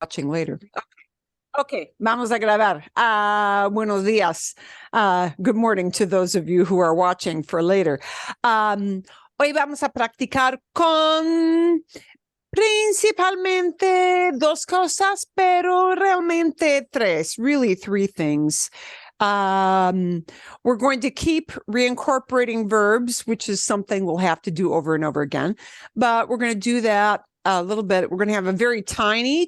watching later. Okay, vamos a grabar. Buenos días. Good morning to those of you who are watching for later. Hoy vamos a practicar con principalmente dos cosas, pero realmente tres, really three things. We're going to keep reincorporating verbs, which is something we'll have to do over and over again, but we're going to do that a little bit. We're going to have a very tiny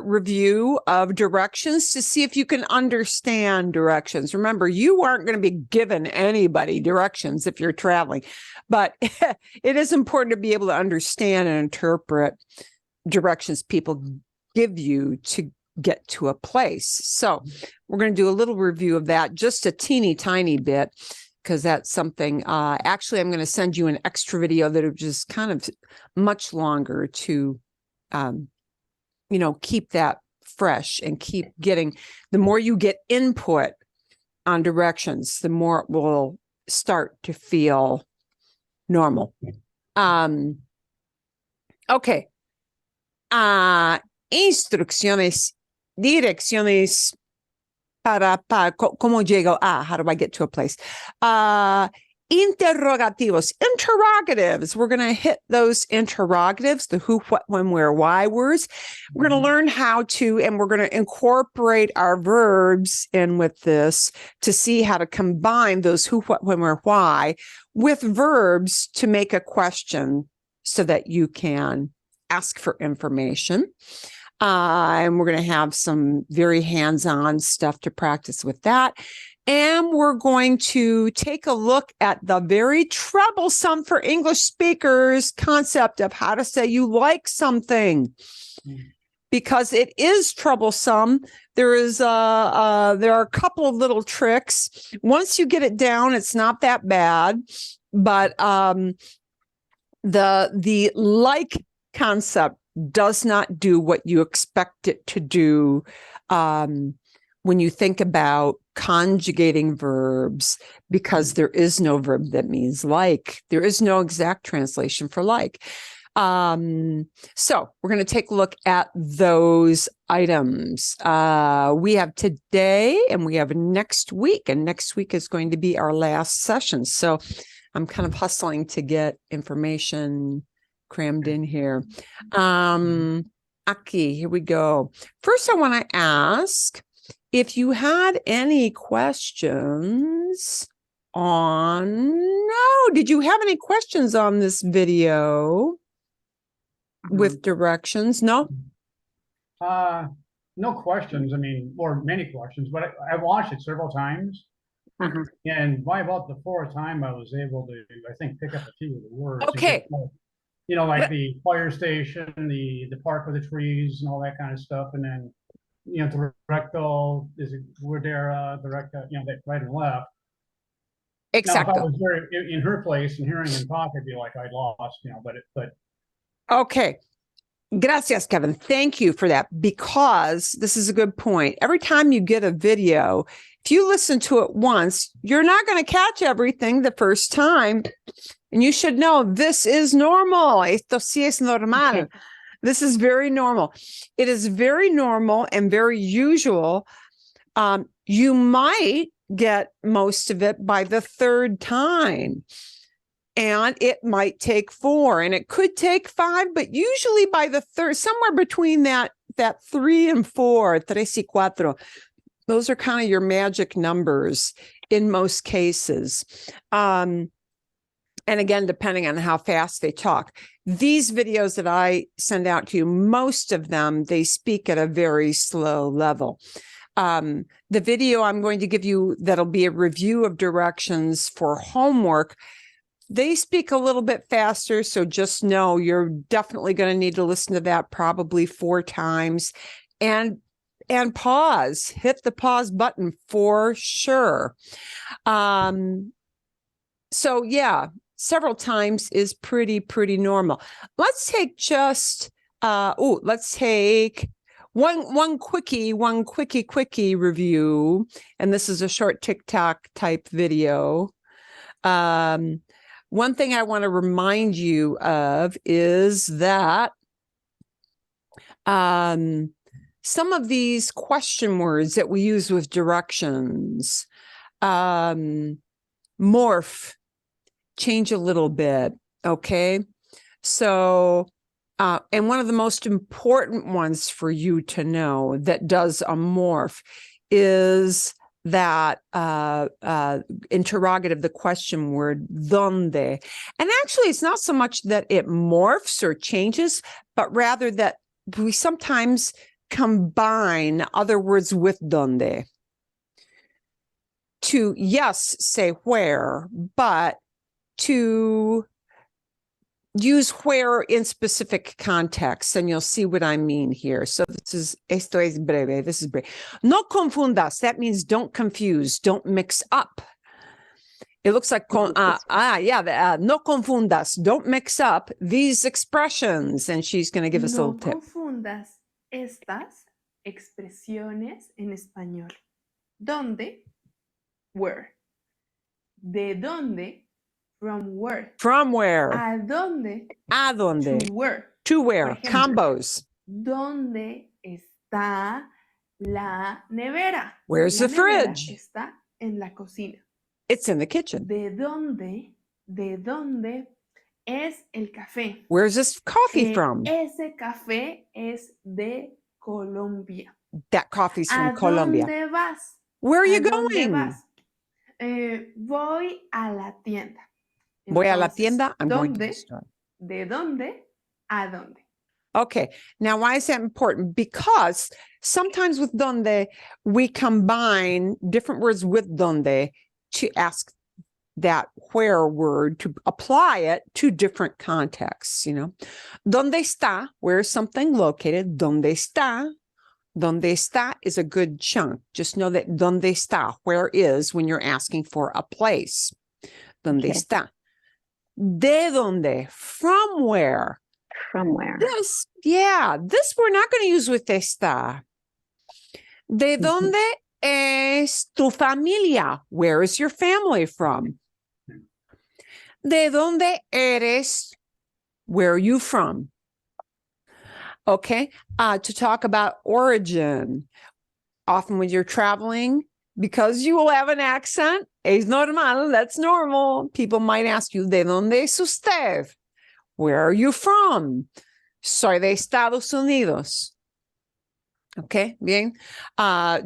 review of directions to see if you can understand directions. Remember, you aren't going to be given anybody directions if you're traveling, but it is important to be able to understand and interpret directions people give you to get to a place. So we're going to do a little review of that, just a teeny tiny bit, because that's something, actually, I'm going to send you an extra video that is just kind of much longer to, keep that fresh and keep getting, the more you get input on directions, the more it will start to feel normal. Okay. Instrucciones, direcciones para cómo llego a, how do I get to a place? Interrogativos, interrogatives. We're going to hit those interrogatives, the who, what, when, where, why words. We're going to learn how to, and we're going to incorporate our verbs in with this to see how to combine those who, what, when, where, why with verbs to make a question so that you can ask for information. And we're going to have some very hands-on stuff to practice with that. And we're going to take a look at the very troublesome for English speakers concept of how to say you like something, because it is troublesome. There are a couple of little tricks. Once you get it down, it's not that bad, but the like concept does not do what you expect it to do when you think about conjugating verbs, because there is no verb that means like. There is no exact translation for like. So we're going to take a look at those items. We have today and we have next week, and next week is going to be our last session. So I'm kind of hustling to get information crammed in here. Aki, here we go. First, I want to ask if you had any questions did you have any questions on this video with directions? No? No questions. I mean, or many questions, but I watched it several times. And by about the fourth time, I was able to, I think, pick up a few of the words. Okay. Like the fire station, the park with the trees and all that kind of stuff. And then, directo, is it Guadera, directa, that right and left. Exactly. Now, if I was there in her place and hearing him talk, I'd be like, I lost, but. Okay. Gracias, Kevin. Thank you for that, because this is a good point. Every time you get a video, if you listen to it once, you're not going to catch everything the first time. And you should know this is normal. Esto sí es normal. This is very normal. It is very normal and very usual. You might get most of it by the third time, and it might take 4, and it could take 5, but usually by the third, somewhere between that 3 and 4, 3 y 4, those are kind of your magic numbers in most cases. And again, depending on how fast they talk. These videos that I send out to you, most of them, they speak at a very slow level. The video I'm going to give you that'll be a review of directions for homework, they speak a little bit faster, so just know you're definitely going to need to listen to that probably 4 times. And pause. Hit the pause button for sure. So yeah, several times is pretty normal. Let's take just let's take one quickie review, and this is a short TikTok type video. One thing I want to remind you of is that Some of these question words that we use with directions, morph, change a little bit, okay? So, and one of the most important ones for you to know that does a morph is that interrogative, the question word, donde. And actually, it's not so much that it morphs or changes, but rather that we sometimes combine other words with donde. To, yes, say where, but to use where in specific contexts, and you'll see what I mean here. So esto es breve, this is breve. No confundas, that means don't confuse, don't mix up. It looks like, no confundas, don't mix up these expressions. And she's going to give us a little tip. No confundas estas expresiones en español. ¿Dónde? Where. ¿De dónde? From where. From where? ¿A dónde? ¿A dónde? To where. To where? Por ejemplo, Combos. ¿Dónde está la nevera? Where's La the nevera fridge? Está en la cocina. It's in the kitchen. ¿De dónde es el café? Where's this coffee from? Ese café es de Colombia. That coffee's from ¿A Colombia. dónde vas? Where are you ¿A dónde going? vas? Voy a la tienda. Voy a la Entonces, tienda. I'm going to the ¿dónde? store. ¿De dónde? ¿A dónde? Okay. Now, why is that important? Because sometimes with donde, we combine different words with donde to ask that where word, to apply it to different contexts, you know. Donde está? Where is something located? Donde está? Donde está is a good chunk. Just know that donde está, where is, when you're asking for a place. Donde está? De donde? From where? From where? This we're not going to use with está. ¿De dónde es tu familia? Where is your family from? ¿De dónde eres? Where are you from? Okay, to talk about origin. Often when you're traveling, because you will have an accent, es normal, that's normal. People might ask you, ¿de dónde es usted? Where are you from? Soy de Estados Unidos. Okay, bien.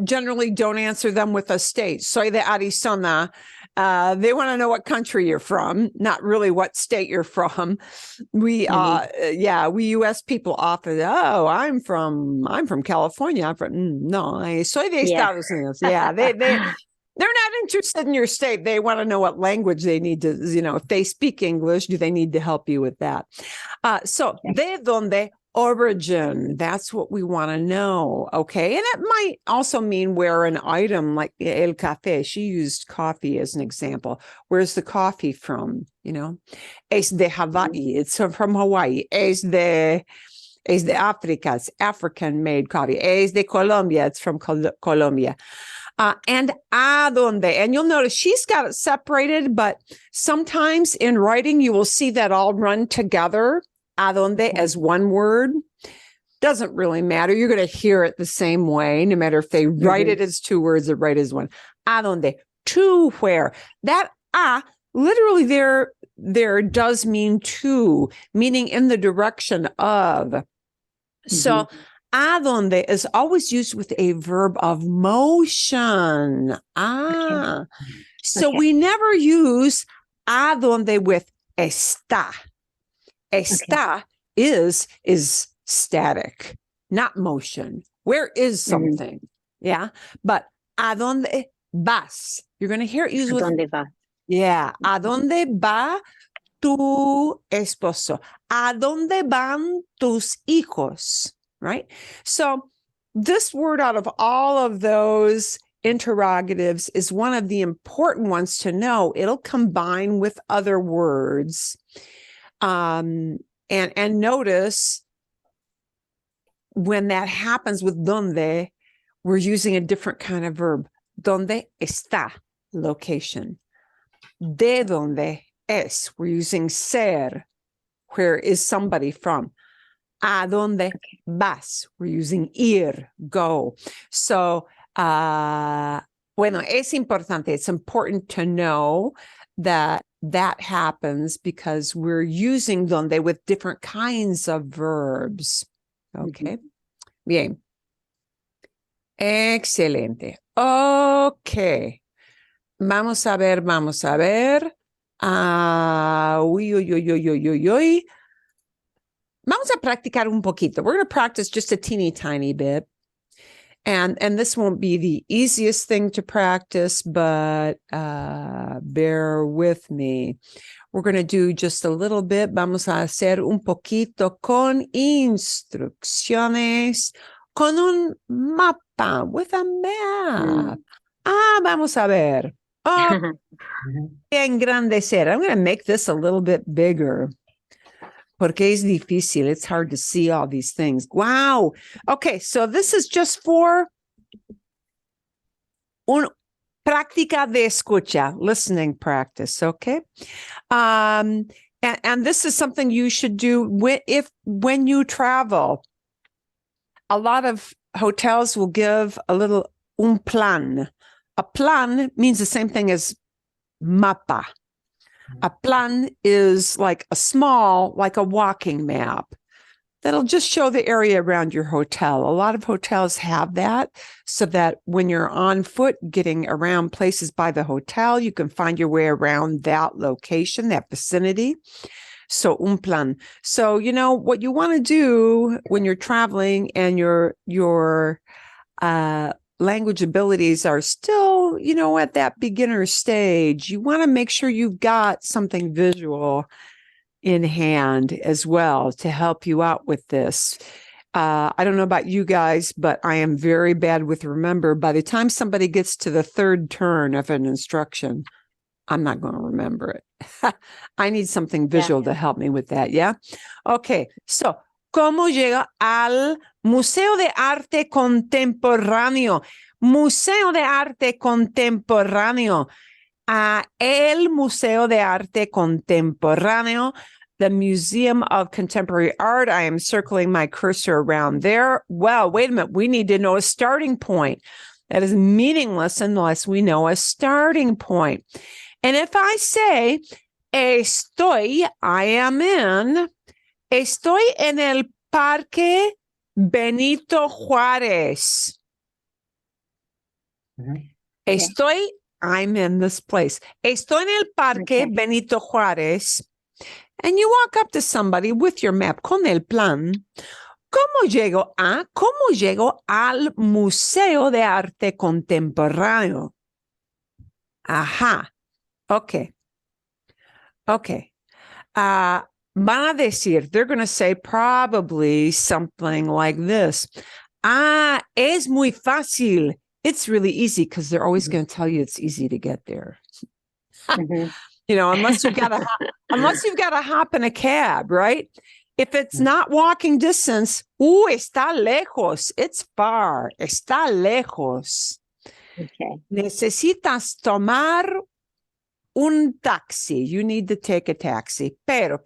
Generally don't answer them with a state. Soy de Arizona. They want to know what country you're from, not really what state you're from. We US people often, I'm from California. I'm from, no, soy de Estados Unidos. Yeah, they're not interested in your state. They want to know what language they need to, if they speak English, do they need to help you with that? De donde, origin, that's what we want to know, okay? And it might also mean where an item like el café, she used coffee as an example. Where's the coffee from, Es de Hawaii, it's from Hawaii. Es de Africa, it's African-made coffee. Es de Colombia, it's from Colombia. And a donde, and you'll notice she's got it separated, but sometimes in writing, you will see that all run together. A donde as one word. Doesn't really matter. You're going to hear it the same way, no matter if they write it as two words or write as one. A donde, to where. That literally there does mean to, meaning in the direction of. So a donde is always used with a verb of motion. So we never use a donde with está. Está is static, not motion. Where is something? Yeah. But a donde vas? You're going to hear it used with. ¿Dónde va? Yeah. A donde va tu esposo? A donde van tus hijos? Right? So this word out of all of those interrogatives is one of the important ones to know. It'll combine with other words. And notice when that happens with donde, we're using a different kind of verb. Donde está, location. De donde es, we're using ser, where is somebody from. ¿A dónde vas? We're using ir, go. So, bueno, es importante. It's important to know that that happens because we're using donde with different kinds of verbs. Okay. Bien. Excelente. Okay. Vamos a ver. Uy, uy, uy, uy, uy, uy, uy. Vamos a practicar un poquito. We're going to practice just a teeny tiny bit. And this won't be the easiest thing to practice, but bear with me. We're going to do just a little bit. Vamos a hacer un poquito con instrucciones, con un mapa, with a map. Vamos a ver. Oh, engrandecer. I'm going to make this a little bit bigger. Porque es difícil. It's hard to see all these things. Wow. Okay, so this is just for un práctica de escucha, listening practice, okay? And this is something you should do when you travel. A lot of hotels will give un plan. A plan means the same thing as mapa. A plan is like a walking map that'll just show the area around your hotel. A lot of hotels have that so that when you're on foot getting around places by the hotel, you can find your way around that location, that vicinity. So un plan. So, you know, what you want to do when you're traveling and your language abilities are still, you know, at that beginner stage, you want to make sure you've got something visual in hand as well to help you out with this. I don't know about you guys, but I am very bad with remember. By the time somebody gets to the third turn of an instruction, I'm not going to remember it. I need something visual to help me with that. Yeah. Okay. So, ¿cómo llega al Museo de Arte Contemporáneo? Museo de Arte Contemporáneo. El Museo de Arte Contemporáneo, the Museum of Contemporary Art. I am circling my cursor around there. Well, wait a minute. We need to know a starting point. That is meaningless unless we know a starting point. And if I say, I am in, estoy en el Parque Benito Juárez. I'm in this place. Estoy en el Parque Benito Juárez. And you walk up to somebody with your map, con el plan. ¿Cómo llego al Museo de Arte Contemporáneo? Ajá. Okay. Van a decir, they're going to say probably something like this. Es muy fácil. It's really easy because they're always going to tell you it's easy to get there. You know, unless you've got to hop in a cab, right? If it's not walking distance, está lejos. It's far. Está lejos. Okay. Necesitas tomar un taxi. You need to take a taxi. Pero,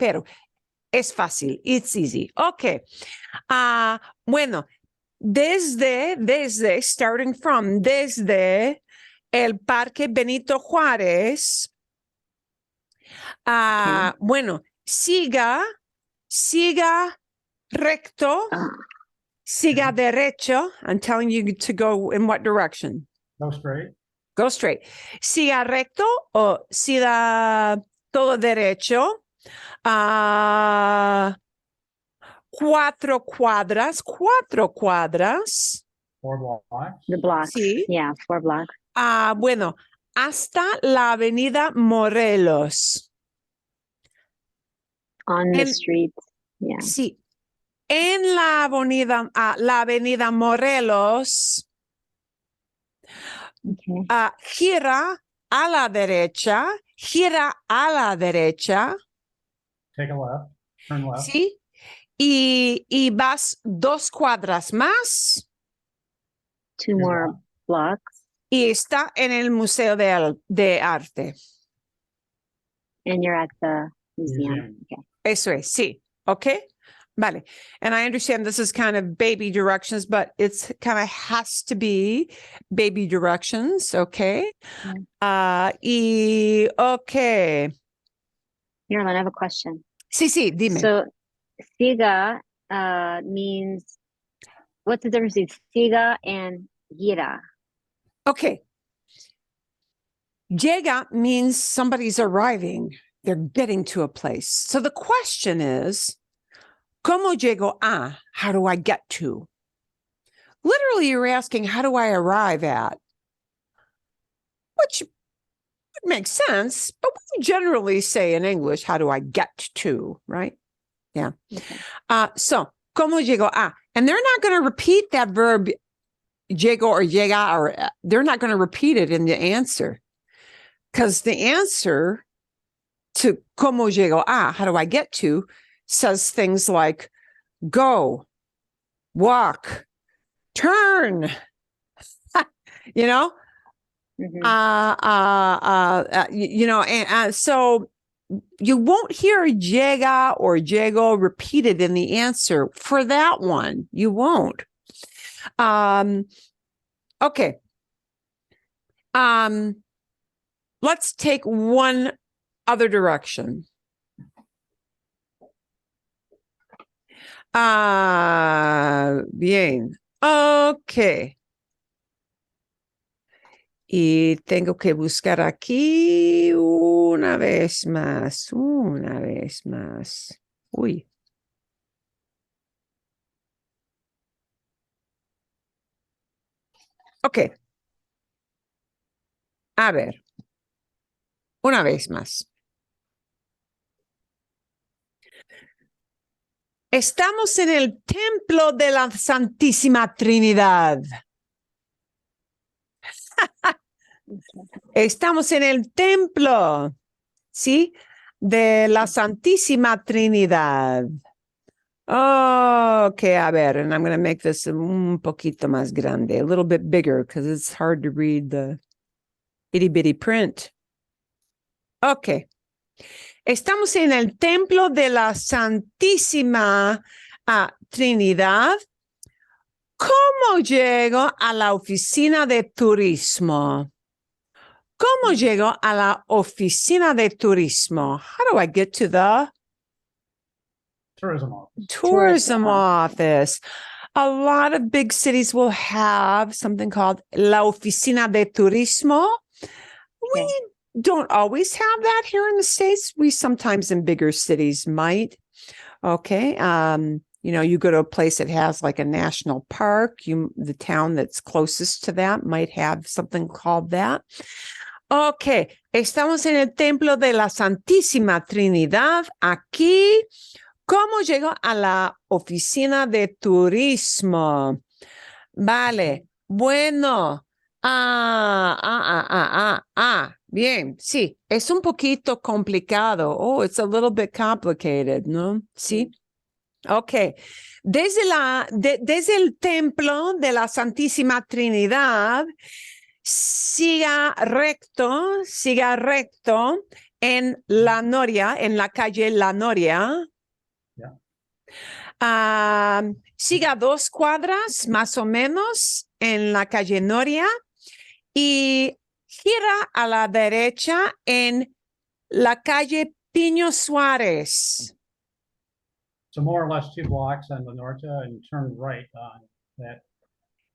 es fácil. It's easy. Okay. Bueno, starting from desde el Parque Benito Juárez. Bueno, siga recto, siga derecho. I'm telling you to go in what direction? Go straight. Go straight. Siga recto o siga todo derecho. 4 cuadras. 4 blocks. The blocks. Sí. Yeah, 4 blocks. Bueno, hasta la Avenida Morelos. On the street. Yeah. Sí. En la Avenida Morelos. Okay. Gira a la derecha. Take a left. Turn left. Sí. Y vas 2 cuadras más. 2 more blocks. Y está en el Museo de Arte. And you're at the museum. Okay. Eso es, sí. ¿Ok? Vale. And I understand this is kind of baby directions, but it's kind of has to be baby directions. Okay. Okay. Marilyn, I have a question. Sí, dime. So, siga means, what's the difference between siga and gira? Okay. Llega means somebody's arriving. They're getting to a place. So the question is, ¿Cómo llego a? How do I get to? Literally, you're asking, how do I arrive at? Which would make sense, but we generally say in English, how do I get to, right? Yeah. Okay. So, ¿Cómo llego a? And they're not going to repeat that verb, llego or llega, or they're not going to repeat it in the answer. Because the answer to ¿Cómo llego a? How do I get to? Says things like go, walk, turn, you know, Mhm. so you won't hear llega or llego repeated in the answer for that one. You won't. Okay. Let's take one other direction. Bien. Okay. Y tengo que buscar aquí una vez más. Uy. Ok. A ver. Una vez más. Estamos en el templo de la Santísima Trinidad. Estamos en el templo, ¿sí? De la Santísima Trinidad. Okay, a ver, and I'm going to make this un poquito más grande, a little bit bigger, because it's hard to read the itty-bitty print. Okay. Estamos en el templo de la Santísima Trinidad. ¿Cómo llego a la oficina de turismo? ¿Cómo llego a la oficina de turismo? How do I get to the Tourism office. tourism office? A lot of big cities will have something called la oficina de turismo. Okay. We don't always have that here in the States. We sometimes in bigger cities might. Okay. You go to a place that has like a national park, the town that's closest to that might have something called that. Okay, estamos en el templo de la Santísima Trinidad. Aquí, ¿cómo llego a la oficina de turismo? Vale, bueno. Bien, sí, es un poquito complicado. Oh, it's a little bit complicated, ¿no? Sí. Ok. Desde el templo de la Santísima Trinidad, siga recto en La Noria, en la calle La Noria. Siga 2 cuadras más o menos en la calle Noria y gira a la derecha en la calle Piño Suárez. So more or less 2 blocks on the norte and turn right on that.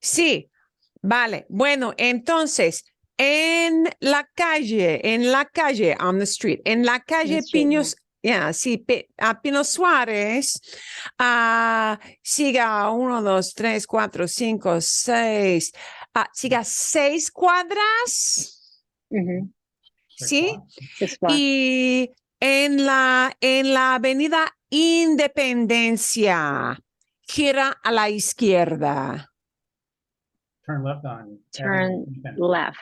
Sí, vale. Bueno, entonces, en la calle, on the street, en la calle Piños, Pino Suárez, siga 1, 2, 3, 4, 5, 6, siga 6 cuadras, Mhm. ¿sí? This one. Y en la avenida Independencia, gira a la izquierda. Turn left on. Turn left.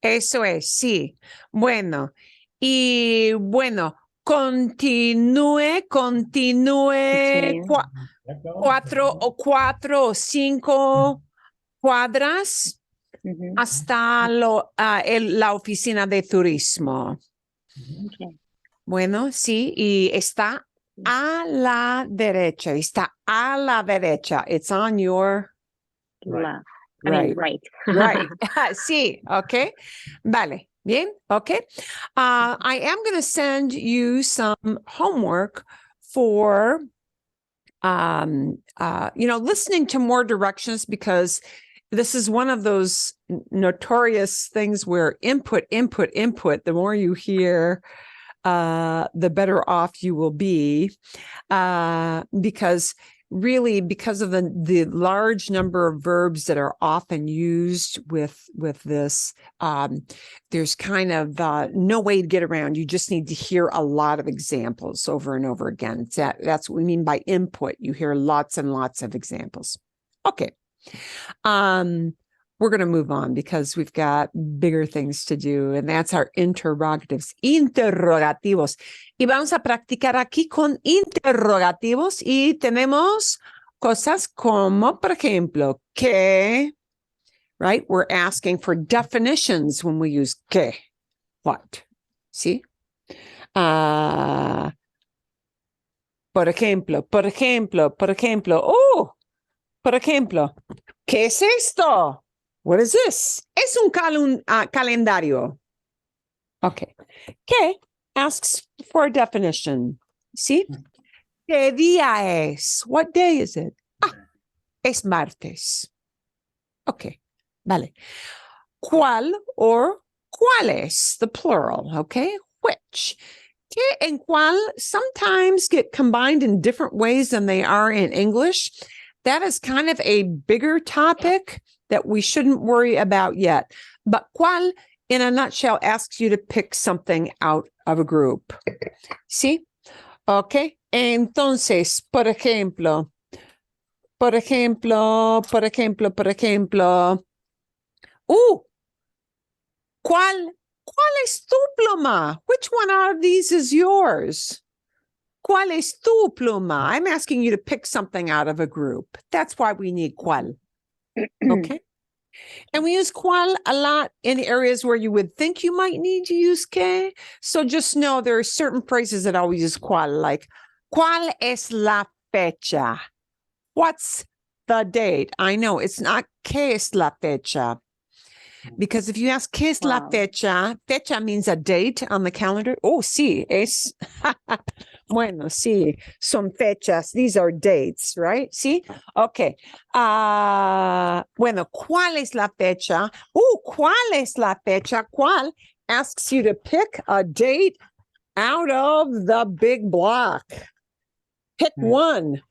Eso es, sí. Bueno, y bueno, continúe Continue. 4 o 5 cuadras Mhm. hasta la oficina de turismo. Okay. Bueno, sí, y está a la derecha. Está a la derecha. It's on your Left. right. Right. Right. Sí. Okay. Vale. Bien. Okay. I am going to send you some homework for listening to more directions, because this is one of those notorious things where input, the more you hear, the better off you will be, because of the large number of verbs that are often used with this, there's kind of no way to get around. You just need to hear a lot of examples over and over again. That's what we mean by input. You hear lots and lots of examples. Okay. We're going to move on because we've got bigger things to do, and that's our interrogatives, interrogativos. Y vamos a practicar aquí con interrogativos, y tenemos cosas como, por ejemplo, que, right? We're asking for definitions when we use que, what, see? Por ejemplo, por ejemplo, ¿qué es esto? What is this? Es un calendario. Okay. ¿Qué? Asks for a definition. See? ¿Qué día es? What day is it? Es martes. Okay. Vale. ¿Cuál or cuáles? The plural. Okay. Which? ¿Qué and cuál sometimes get combined in different ways than they are in English. That is kind of a bigger topic that we shouldn't worry about yet. But cuál, in a nutshell, asks you to pick something out of a group. ¿Sí? Okay. Entonces, por ejemplo. ¿Cuál es tu pluma? Which one out of these is yours? ¿Cuál es tu pluma? I'm asking you to pick something out of a group. That's why we need cuál. Okay. And we use cuál a lot in areas where you would think you might need to use que. So just know there are certain phrases that always use cuál, like, ¿cuál es la fecha? What's the date? I know it's not ¿qué es la fecha? Because if you ask ¿qué es la fecha? Fecha means a date on the calendar. Oh, sí, es. Bueno, sí, son fechas. These are dates, right? Sí? Okay. Bueno, ¿cuál es la fecha? ¿Cuál es la fecha? ¿Cuál asks you to pick a date out of the big block. Pick one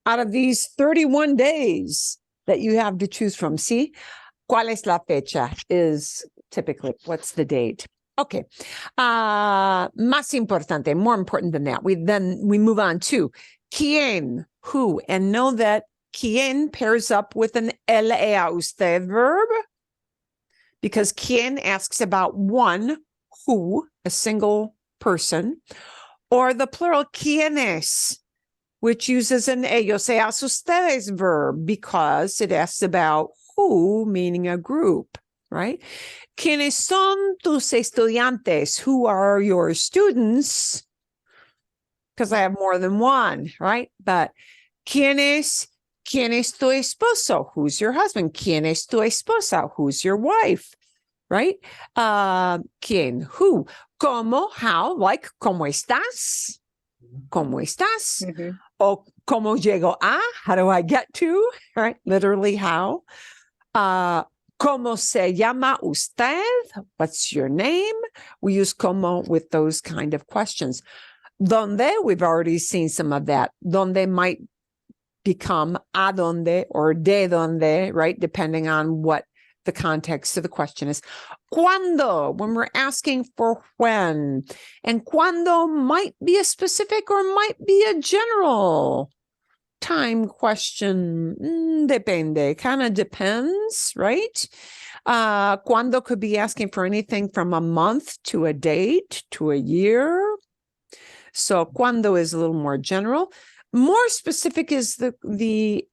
out of these 31 days that you have to choose from. See? ¿Cuál es la fecha? Is typically, what's the date? Okay. Más importante, more important than that. We move on to quién, who, and know that quién pairs up with an a usted verb, because quién asks about one, who, a single person, or the plural quiénes, which uses an ellos y ustedes verb because it asks about who, meaning a group, right? ¿Quiénes son tus estudiantes? Who are your students? Because I have more than one, right? But ¿quién es tu esposo? Who's your husband? ¿Quién es tu esposa? Who's your wife? Right? ¿Quién? Who? ¿Cómo? How? Like, ¿cómo estás? ¿Cómo estás? Mm-hmm. O ¿cómo llego a? How do I get to? Right? Literally, how? ¿Cómo se llama usted? What's your name? We use como with those kind of questions. ¿Dónde? We've already seen some of that. ¿Dónde might become a dónde or de dónde, right? Depending on what the context of the question is. ¿Cuándo? When we're asking for when. And ¿cuándo might be a specific or might be a general time question. Depende. Kind of depends, right? ¿Cuándo could be asking for anything from a month to a date to a year. So ¿cuándo is a little more general. More specific is the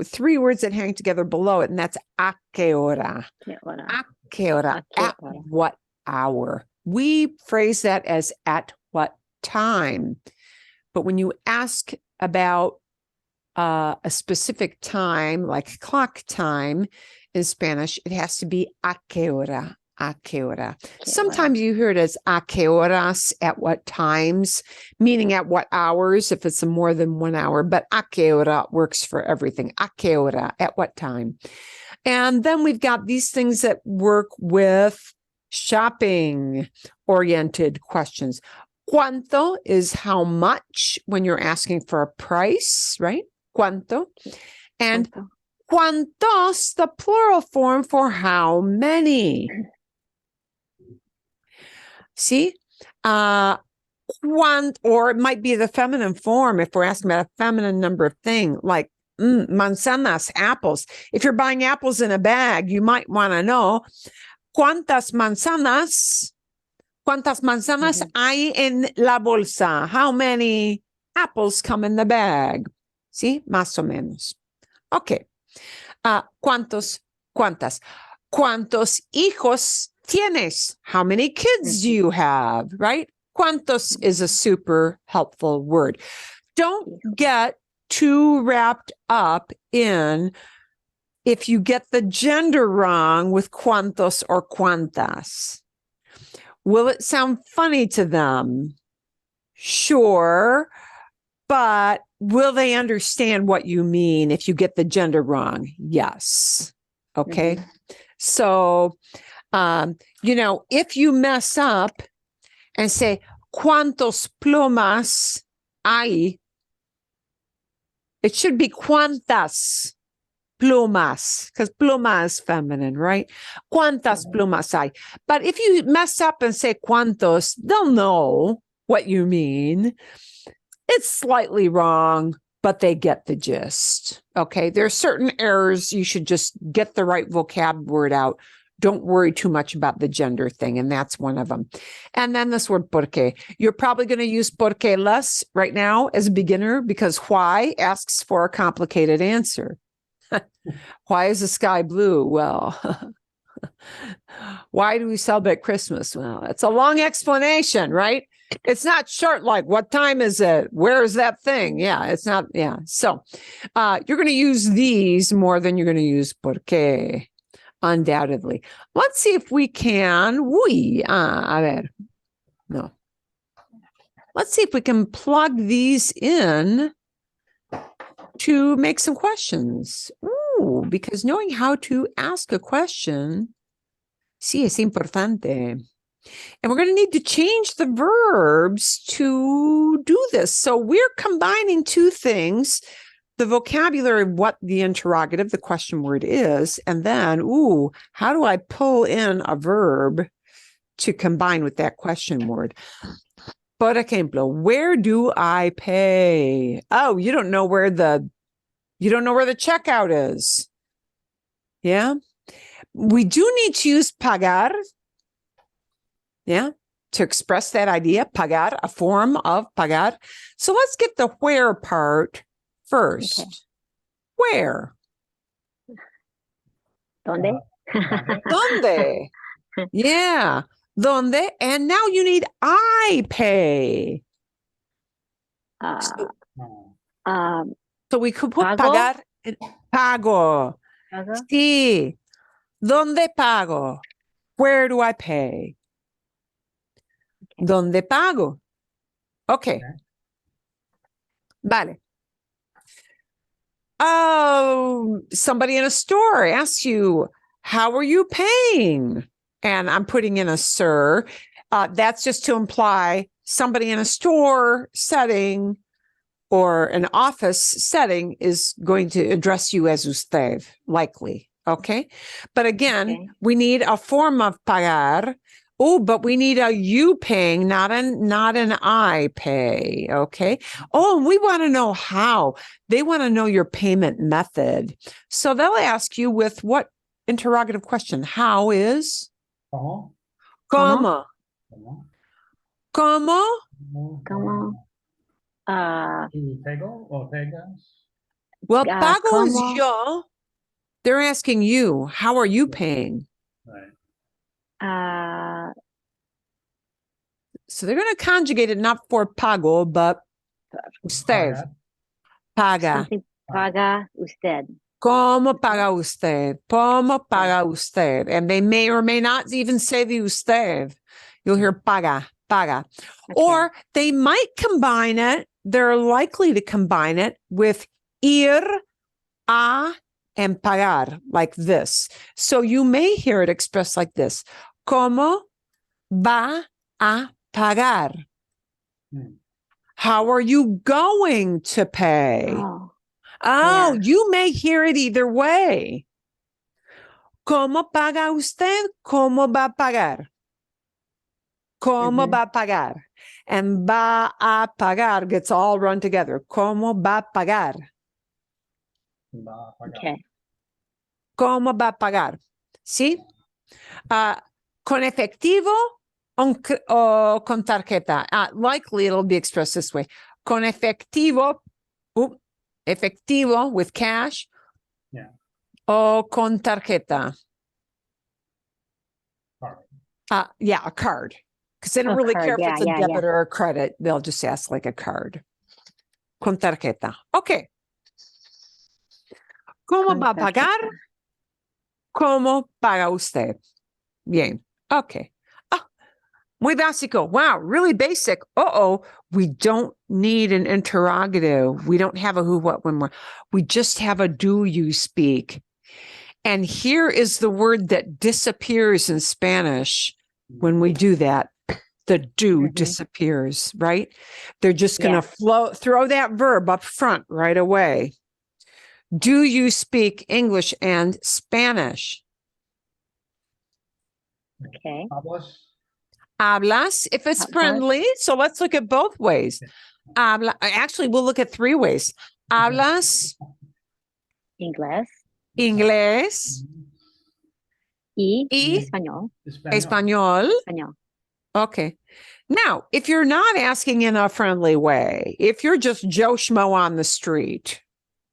three words that hang together below it, and that's a qué hora. A qué hora. At what hour? We phrase that as at what time. But when you ask about a specific time, like clock time in Spanish, it has to be a qué hora, a qué hora. Sometimes you hear it as a qué horas, at what times, meaning at what hours, if it's more than 1 hour, but a qué hora works for everything. A qué hora, at what time. And then we've got these things that work with shopping-oriented questions. ¿Cuánto is how much when you're asking for a price, right? ¿Cuánto? And ¿cuántos, the plural form for how many? See? Or it might be the feminine form if we're asking about a feminine number of thing, like manzanas, apples. If you're buying apples in a bag, you might want to know ¿cuántas manzanas hay en la bolsa? How many apples come in the bag? ¿Sí? Más o menos. Okay. ¿Cuántas? ¿Cuántos hijos tienes? How many kids do you have? Right? ¿Cuántos is a super helpful word. Don't get too wrapped up in if you get the gender wrong with cuántos or cuántas. Will it sound funny to them? Sure. But will they understand what you mean if you get the gender wrong? Yes. Okay. So, if you mess up and say, ¿cuántos plumas hay? It should be ¿cuántas plumas? Because pluma is feminine, right? ¿Cuántas plumas hay? But if you mess up and say ¿cuántos?, they'll know what you mean. It's slightly wrong, but they get the gist. Okay. There are certain errors. You should just get the right vocab word out. Don't worry too much about the gender thing. And that's one of them. And then this word porque. You're probably going to use porque less right now as a beginner because why asks for a complicated answer. Why is the sky blue? Well, why do we celebrate Christmas? Well, it's a long explanation, right? It's not short, like, what time is it? Where is that thing? Yeah, it's not. Yeah. So you're going to use these more than you're going to use porque, undoubtedly. Let's see if we can. A ver. No. Let's see if we can plug these in to make some questions. Ooh, because knowing how to ask a question, sí, es importante. And we're going to need to change the verbs to do this. So we're combining two things, the vocabulary of what the interrogative, the question word is, and then, how do I pull in a verb to combine with that question word? Por ejemplo, where do I pay? Oh, you don't know where the checkout is. Yeah. We do need to use pagar. Yeah, to express that idea, pagar, a form of pagar. So let's get the where part first. Okay. Where? ¿Dónde? ¿Dónde? Yeah, ¿dónde? And now you need I pay. So we could put pagar. Pago. Sí. ¿Dónde pago? Where do I pay? ¿Dónde pago? Okay. Vale. Oh, somebody in a store asks you, how are you paying? And I'm putting in a sir. That's just to imply somebody in a store setting or an office setting is going to address you as usted, likely. Okay. But again, we need a form of pagar. Oh, but we need a you paying, not an I pay. Okay. Oh, and we want to know how. They want to know your payment method. So they'll ask you with what interrogative question? How is? ¿Cómo? ¿Cómo? ¿Cómo? ¿Cómo? ¿Pego o pegas? Well, pago is ¿cómo? yo. They're asking you, how are you paying? Right. So they're going to conjugate it not for pago, but Usted. Pagar. Paga. Something paga usted. ¿Cómo paga usted? ¿Cómo paga usted? And they may or may not even say the usted. You'll hear paga, paga. Okay. Or they might combine it. They're likely to combine it with ir, a, and pagar, like this. So you may hear it expressed like this. ¿Cómo va a pagar? Hmm. How are you going to pay? Oh, Oh, Yeah. you may hear it either way. ¿Cómo paga usted? ¿Cómo va a pagar? ¿Cómo Mhm. va a pagar? And va a pagar gets all run together. ¿Cómo va a pagar? Va a pagar. okay. ¿Cómo va a pagar? ¿Sí? ¿Con efectivo o con tarjeta? Likely it'll be expressed this way. Con efectivo, efectivo with cash. Yeah. O con tarjeta. Card. Yeah, a card. Because they don't A really card, care if yeah, it's a yeah, debit or a credit. They'll just ask like a card. Con tarjeta. Okay. ¿Cómo Con va a pagar? tarjeta. ¿Cómo paga usted? Bien. Okay. Muy básico. Wow, really basic. Uh-oh. We don't need an interrogative. We don't have a who, what, when, where. We just have a do you speak. And here is the word that disappears in Spanish when we do that. The do Mhm. disappears, right? They're just going to Yeah. throw that verb up front right away. Do you speak English and Spanish? Okay. Hablas. Hablas, if it's Hablas. friendly. So let's look at both ways. Actually, we'll look at three ways. Hablas Inglés inglés y y español. español. Español. Okay. Now, if you're not asking in a friendly way, if you're just Joe Schmo on the street,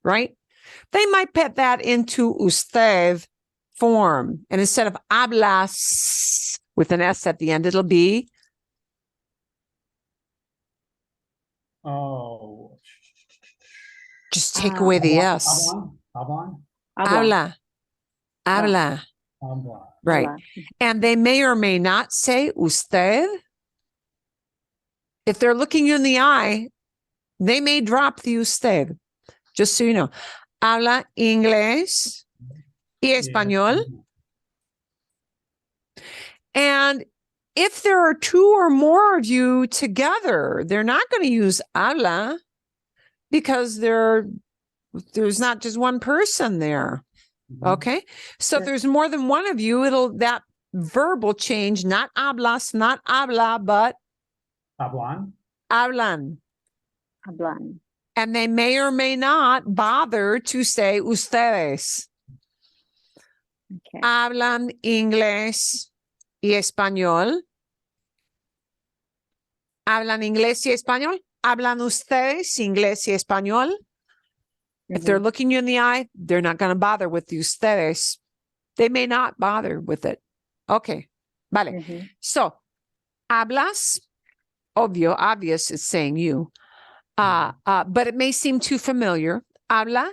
right? They might put that into usted form. And instead of hablas with an S at the end, it'll be Oh. just take away the S. Hablan. Habla. Habla. Habla. Right. Habla. And they may or may not say usted. If they're looking you in the eye, they may drop the usted. Just so you know. Habla inglés y español. And if there are two or more of you together, they're not going to use habla because there's not just one person there. Okay. So if there's more than one of you, that verb will change, not hablas, not habla, but Hablan. hablan. Hablan. And they may or may not bother to say ustedes. Okay. Hablan inglés y español. Hablan inglés y español. Hablan ustedes inglés y español. If they're looking you in the eye, they're not going to bother with the ustedes. They may not bother with it. Okay. Vale. Mhm. So, hablas, obvious, it's saying you. But it may seem too familiar. Habla,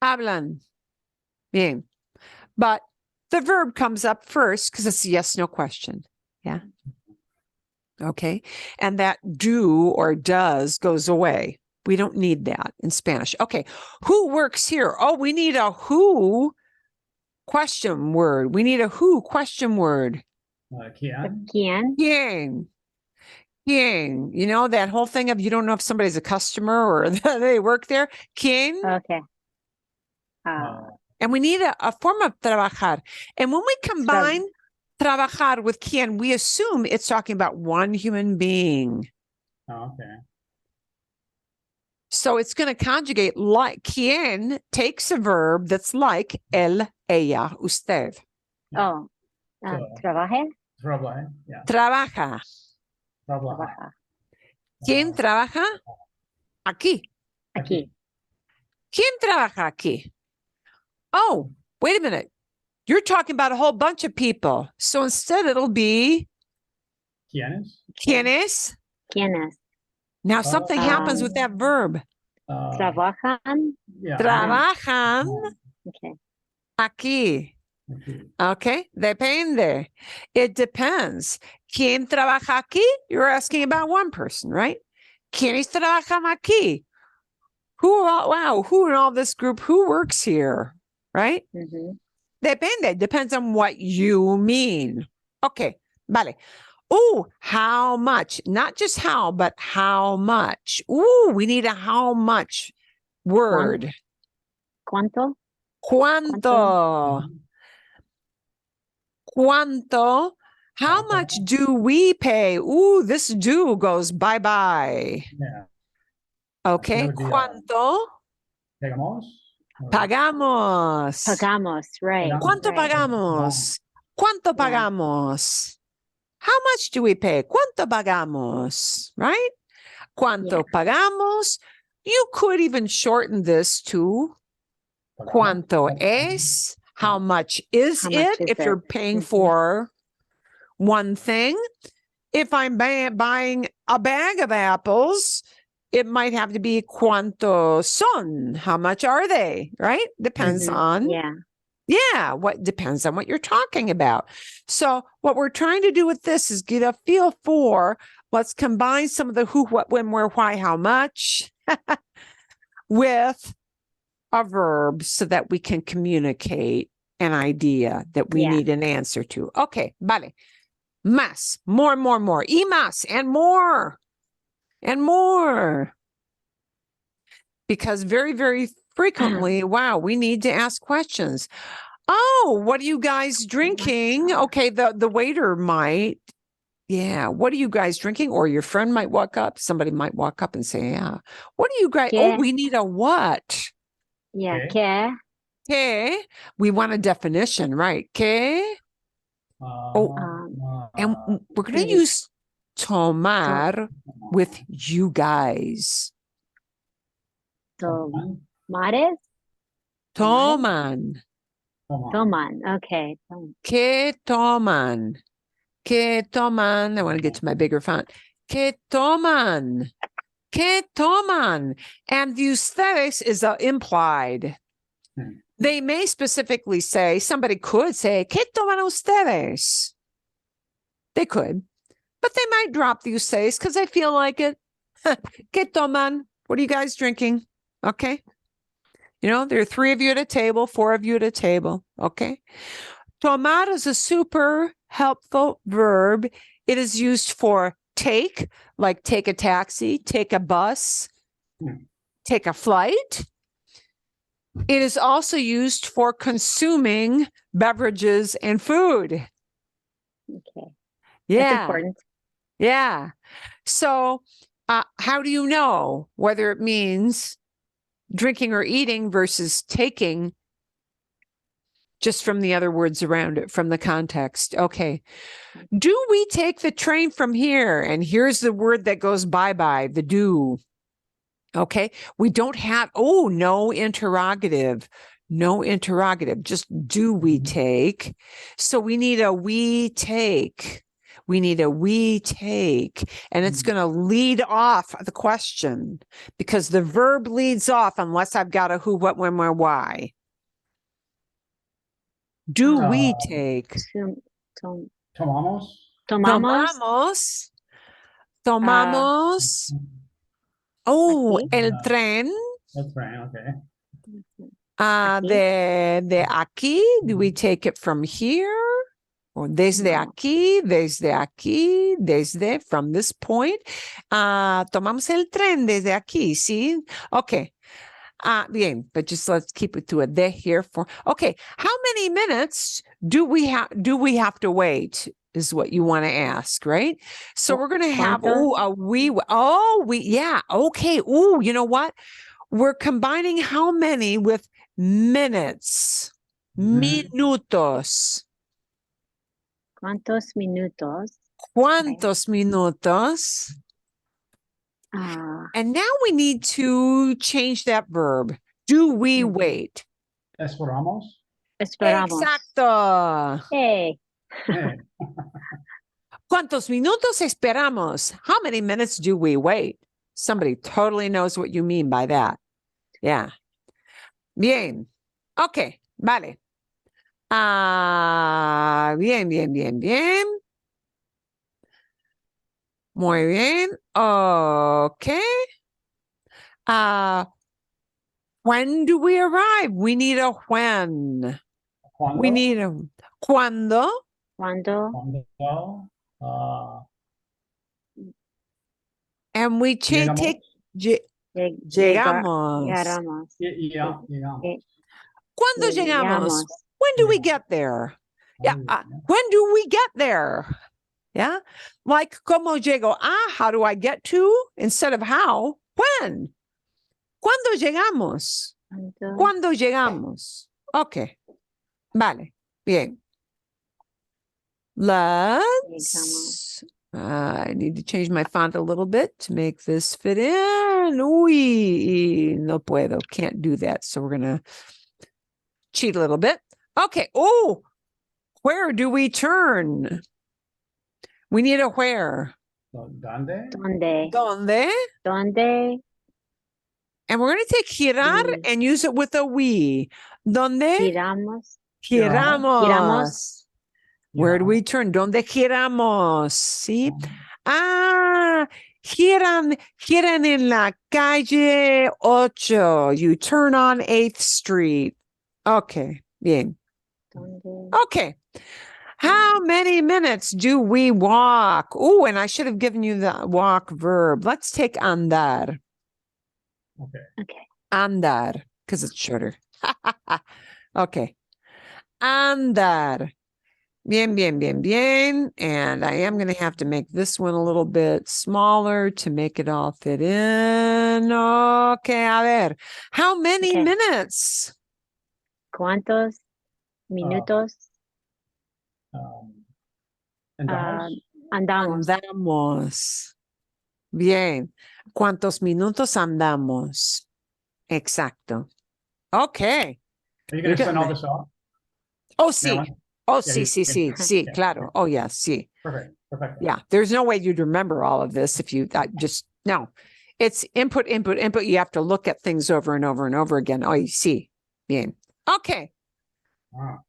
hablan. Bien. But the verb comes up first because it's a yes, no question. Yeah. Okay. And that do or does goes away. We don't need that in Spanish. Okay. Who works here? Oh, we need a who question word. We need a who question word. ¿Quién? ¿Quién? ¿Quién? ¿Quién? You know, that whole thing of you don't know if somebody's a customer or they work there. ¿Quién? Okay. And we need a form of trabajar. And when we combine trabajar with quién, we assume it's talking about one human being. Okay. So it's going to conjugate like quién takes a verb that's like él, ella, usted. Oh. Trabaje. Trabaja. Yeah. Trabaja. Trabaja. ¿Quién trabaja? Aquí. Aquí. ¿Quién trabaja aquí? Oh, wait a minute. You're talking about a whole bunch of people. So instead it'll be ¿Quiénes? ¿quiénes? ¿Quiénes? Now something happens with that verb. Trabajan. Yeah. Trabajan Okay. aquí. Okay. Okay, depende. It depends. ¿Quién trabaja aquí? You're asking about one person, right? ¿Quiénes trabajan aquí? Who in all this group, who works here, right? Mhm. Depende. Depends on what you mean. Okay, vale. Ooh, how much? Not just how, but how much. Ooh, we need a how much word. ¿Cuánto? ¿Cuánto? ¿Cuánto? How much do we pay? Ooh, this do goes bye-bye. Yeah. Okay, That would be, ¿cuánto? Pagamos? Or- Pagamos. Pagamos, right. Pagamos. ¿Cuánto right. pagamos? ¿Cuánto Yeah. pagamos? How much do we pay? ¿Cuánto pagamos? Right? ¿Cuánto pagamos? You could even shorten this to ¿cuánto es? How much is How much it is if you're it? paying Mhm. for one thing? If I'm buying a bag of apples, it might have to be ¿cuánto son? How much are they? Right? Depends Mhm. on what depends on what you're talking about. So what we're trying to do with this is get a feel for, let's combine some of the who, what, when, where, why, how much with a verb so that we can communicate an idea that we need an answer to. Okay, vale. Más, more, y más, and more, because very, very frequently, wow, we need to ask questions. Oh, what are you guys drinking? Okay, the waiter might. Yeah, what are you guys drinking? Or your friend might walk up. Somebody might walk up and say, yeah, what are you guys? ¿Qué? Oh, we need a what? Yeah, Okay. ¿qué? ¿Qué? We want a definition, right? ¿Qué? And we're going to use tomar with you guys. Tomares? Toman. Toman. Okay. ¿Qué toman? ¿Qué toman? I want to get to my bigger font. ¿Qué toman? ¿Qué toman? And the ustedes is implied. They may specifically say, somebody could say, ¿Qué toman ustedes? They could, but they might drop the ustedes because they feel like it. ¿Qué toman? What are you guys drinking? Okay. You know, there are 3 of you at a table, 4 of you at a table. Okay. Tomar is a super helpful verb. It is used for take, like take a taxi, take a bus, take a flight. It is also used for consuming beverages and food. Okay. Yeah. That's important. Yeah. So how do you know whether it means drinking or eating versus taking, just from the other words around it, from the context? Okay. Do we take the train from here? And here's the word that goes bye-bye, the do. Okay. We don't have, no interrogative. No interrogative. Just do we take? So we need a we take. We need a we take. And it's going to lead off the question because the verb leads off unless I've got a who, what, when, where, why. Do we take? Tomamos? Tomamos. Tomamos. El tren. That's right. Okay. De aquí. Do we take it from here? Or desde aquí, desde, from this point. Tomamos el tren desde aquí, ¿sí? Okay. Bien, but just let's keep it to a de here for. Okay, how many minutes do we have to wait? Is what you want to ask, right? So we're going to have okay. You know what? We're combining how many with minutes. Minutos. ¿Cuántos minutos? ¿Cuántos minutos? And now we need to change that verb. Do we wait? Esperamos? Esperamos. Exacto. Hey. Hey. ¿Cuántos minutos esperamos? How many minutes do we wait? Somebody totally knows what you mean by that. Yeah. Bien. Okay. Vale. Bien, bien, bien, bien. Muy bien. Okay. When do we arrive? We need a when. ¿Cuándo? We need a cuando. ¿Cuándo? ¿Cuándo? And we Llegamos. take llegamos. Llegamos. Llegamos. ¿Cuándo llegamos? Llegamos. When do we get there? Yeah. When do we get there? Yeah. Like, ¿cómo llego? How do I get to? Instead of how, when? ¿Cuándo llegamos? ¿Cuándo? ¿Cuándo llegamos? Okay. Vale. Bien. Let's. I need to change my font a little bit to make this fit in. Uy, no puedo. Can't do that. So we're going to cheat a little bit. Okay. Oh, where do we turn? We need a where. ¿Dónde? ¿Dónde? ¿Dónde? ¿Dónde? And we're going to take girar and use it with a we. ¿Dónde? Giramos. Giramos. Giramos. Where do we turn? ¿Dónde giramos? ¿Sí? Giran en la calle 8. You turn on 8th Street. Okay, bien. ¿Dónde? Okay. How many minutes do we walk? Oh, and I should have given you the walk verb. Let's take andar. Okay. Okay. Andar, because it's shorter. Okay. Andar. Bien, bien, bien, bien. And I am going to have to make this one a little bit smaller to make it all fit in. Okay, a ver. How many Okay. minutes? ¿Cuántos minutos ¿Andamos? andamos? Andamos. Bien. ¿Cuántos minutos andamos? Exacto. Okay. Are you going to send all this off? Oh, sí. Marilyn? Oh, Yeah, sí, you sí, can- sí, sí, yeah, claro. yeah. Oh, yeah, sí. Perfect. Perfect. Yeah, there's no way you'd remember all of this if you just, no. It's input, input, input. You have to look at things over and over and over again. Oh, you see. Bien. Okay. Wow.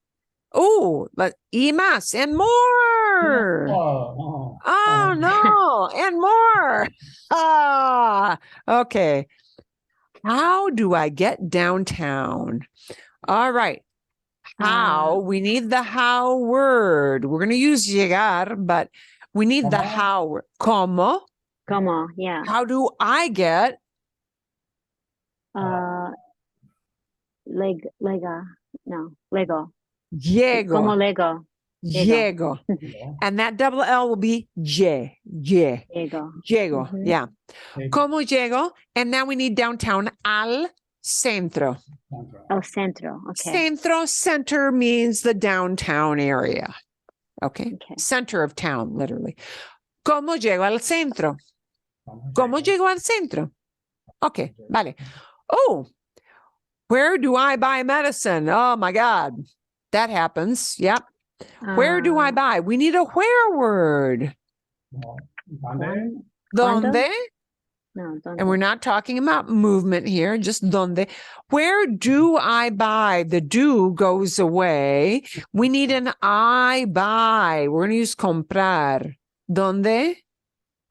Oh, y más and more. Oh, Oh, no, and more. Okay. How do I get downtown? All right. How? We need the how word. We're going to use llegar, but we need the ¿Cómo? how word. ¿Cómo? ¿Cómo? Yeah. How do I get? Lego. Llego. Como Lego. Llego. And that double L will be llego. Lego. Llego. Yeah. ¿Cómo llego? And now we need downtown al centro. El centro. Okay. Centro, center means the downtown area. Okay. Okay. Center of town, literally. ¿Cómo llego al centro? ¿Cómo llego al centro? Okay, vale. Oh, where do I buy medicine? Oh my God. That happens. Yep. Where do I buy? We need a where word. ¿Dónde? ¿Dónde? No, ¿dónde? And we're not talking about movement here, just ¿dónde? Where do I buy? The do goes away. We need an I buy. We're going to use comprar. ¿Dónde?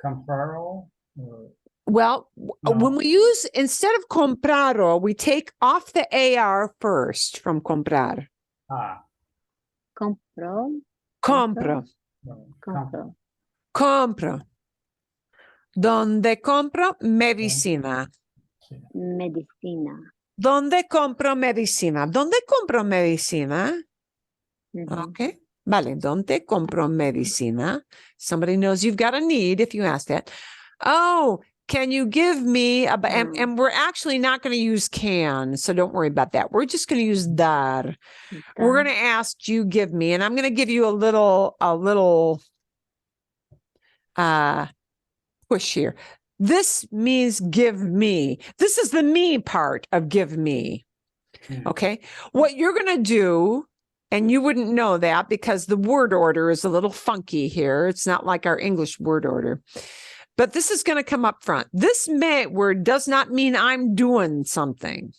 Compraro? Well, No. when we use, instead of compraro, we take off the AR first from comprar. Compro. Compro. Compro. Compro. ¿Dónde compro? Medicina. Medicina. ¿Dónde compro medicina? ¿Dónde compro medicina? Mhm. Okay. Vale. ¿Dónde compro medicina? Somebody knows you've got a need if you ask that. Oh, can you give me a, and we're actually not going to use can, so don't worry about that. We're just going to use dar. We're going to ask you give me, and I'm going to give you a little push here. This means give me. This is the me part of give me. Okay. What you're going to do, and you wouldn't know that because the word order is a little funky here. It's not like our English word order. but this is going to come up front. This me word does not mean I'm doing something.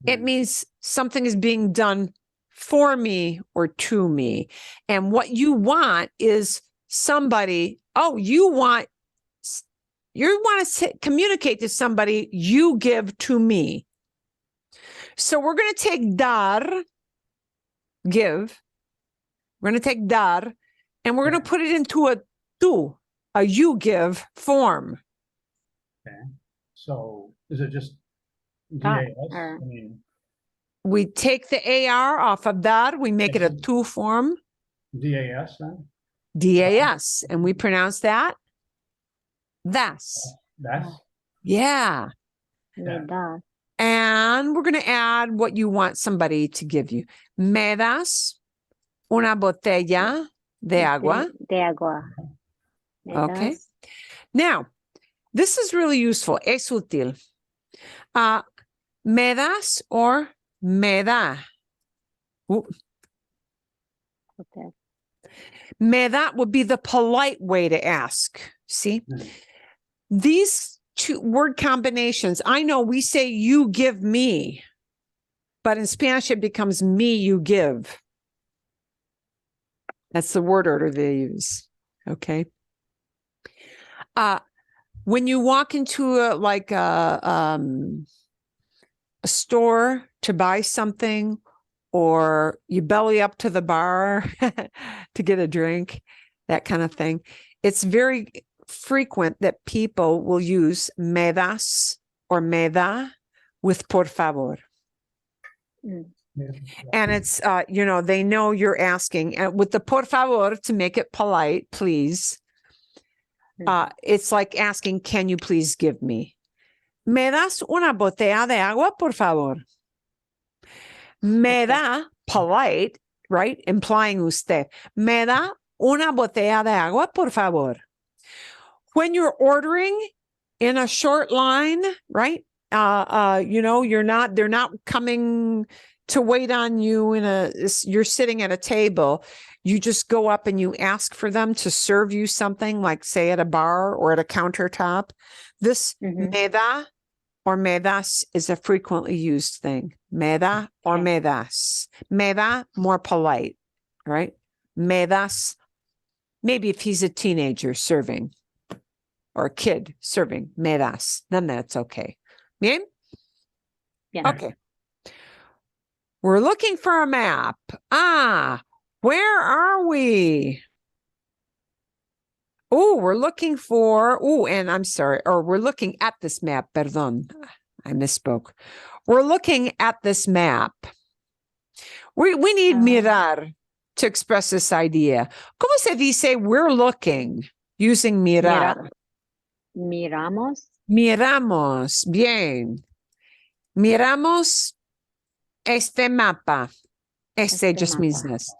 It means something is being done for me or to me. And what you want is somebody, you want to communicate to somebody, you give to me. So we're going to take dar, give. We're going to take dar, and we're going to put it into a tu, a you give form. Okay. So is it just Ah, DAS? I mean, We take the AR off of dar, we make it a tu form, DAS then? DAS, and we pronounce that das. That's Yeah. me das. And we're going to add what you want somebody to give you. Me das una botella de agua. De agua. Me Okay. das. Now, this is really useful. Es útil. Me das or me da. Ooh. Okay. Me da would be the polite way to ask. See? These two word combinations, I know we say you give me, but in Spanish it becomes me you give. That's the word order they use. Okay. When you walk into a store to buy something, or you belly up to the bar to get a drink, that kind of thing, it's very frequent that people will use me das or me da with por favor. And it's, they know you're asking. And with the por favor, to make it polite, please, it's like asking, can you please give me? Me das una botella de agua, por favor? Me da, polite, right? Implying usted. Me da una botella de agua, por favor? When you're ordering in a short line, right? They're not coming to wait on you you're sitting at a table. You just go up and you ask for them to serve you something, like say at a bar or at a countertop. This me da or me das is a frequently used thing. Me da or me das. Me da, more polite, right? Me das, maybe if he's a teenager serving, or a kid serving, me das, then that's okay. Bien? Yeah. Okay. We're looking for a map. Where are we? We're looking at this map. Perdón, I misspoke. We're looking at this map. We need mirar to express this idea. ¿Cómo se dice we're looking using mirar? Miramos. Miramos, bien. Miramos este mapa. Este just means this.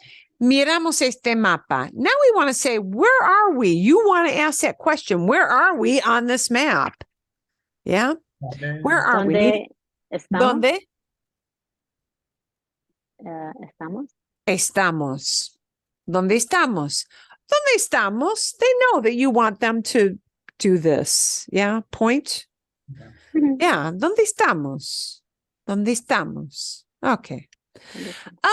Miramos este mapa. Now we want to say, where are we? You want to ask that question. Where are we on this map? Yeah? Where are we? Estamos? ¿Dónde? Estamos. Estamos. ¿Dónde estamos? ¿Dónde estamos? They know that you want them to do this. Yeah? Point. Yeah. ¿Dónde estamos? ¿Dónde estamos? Okay.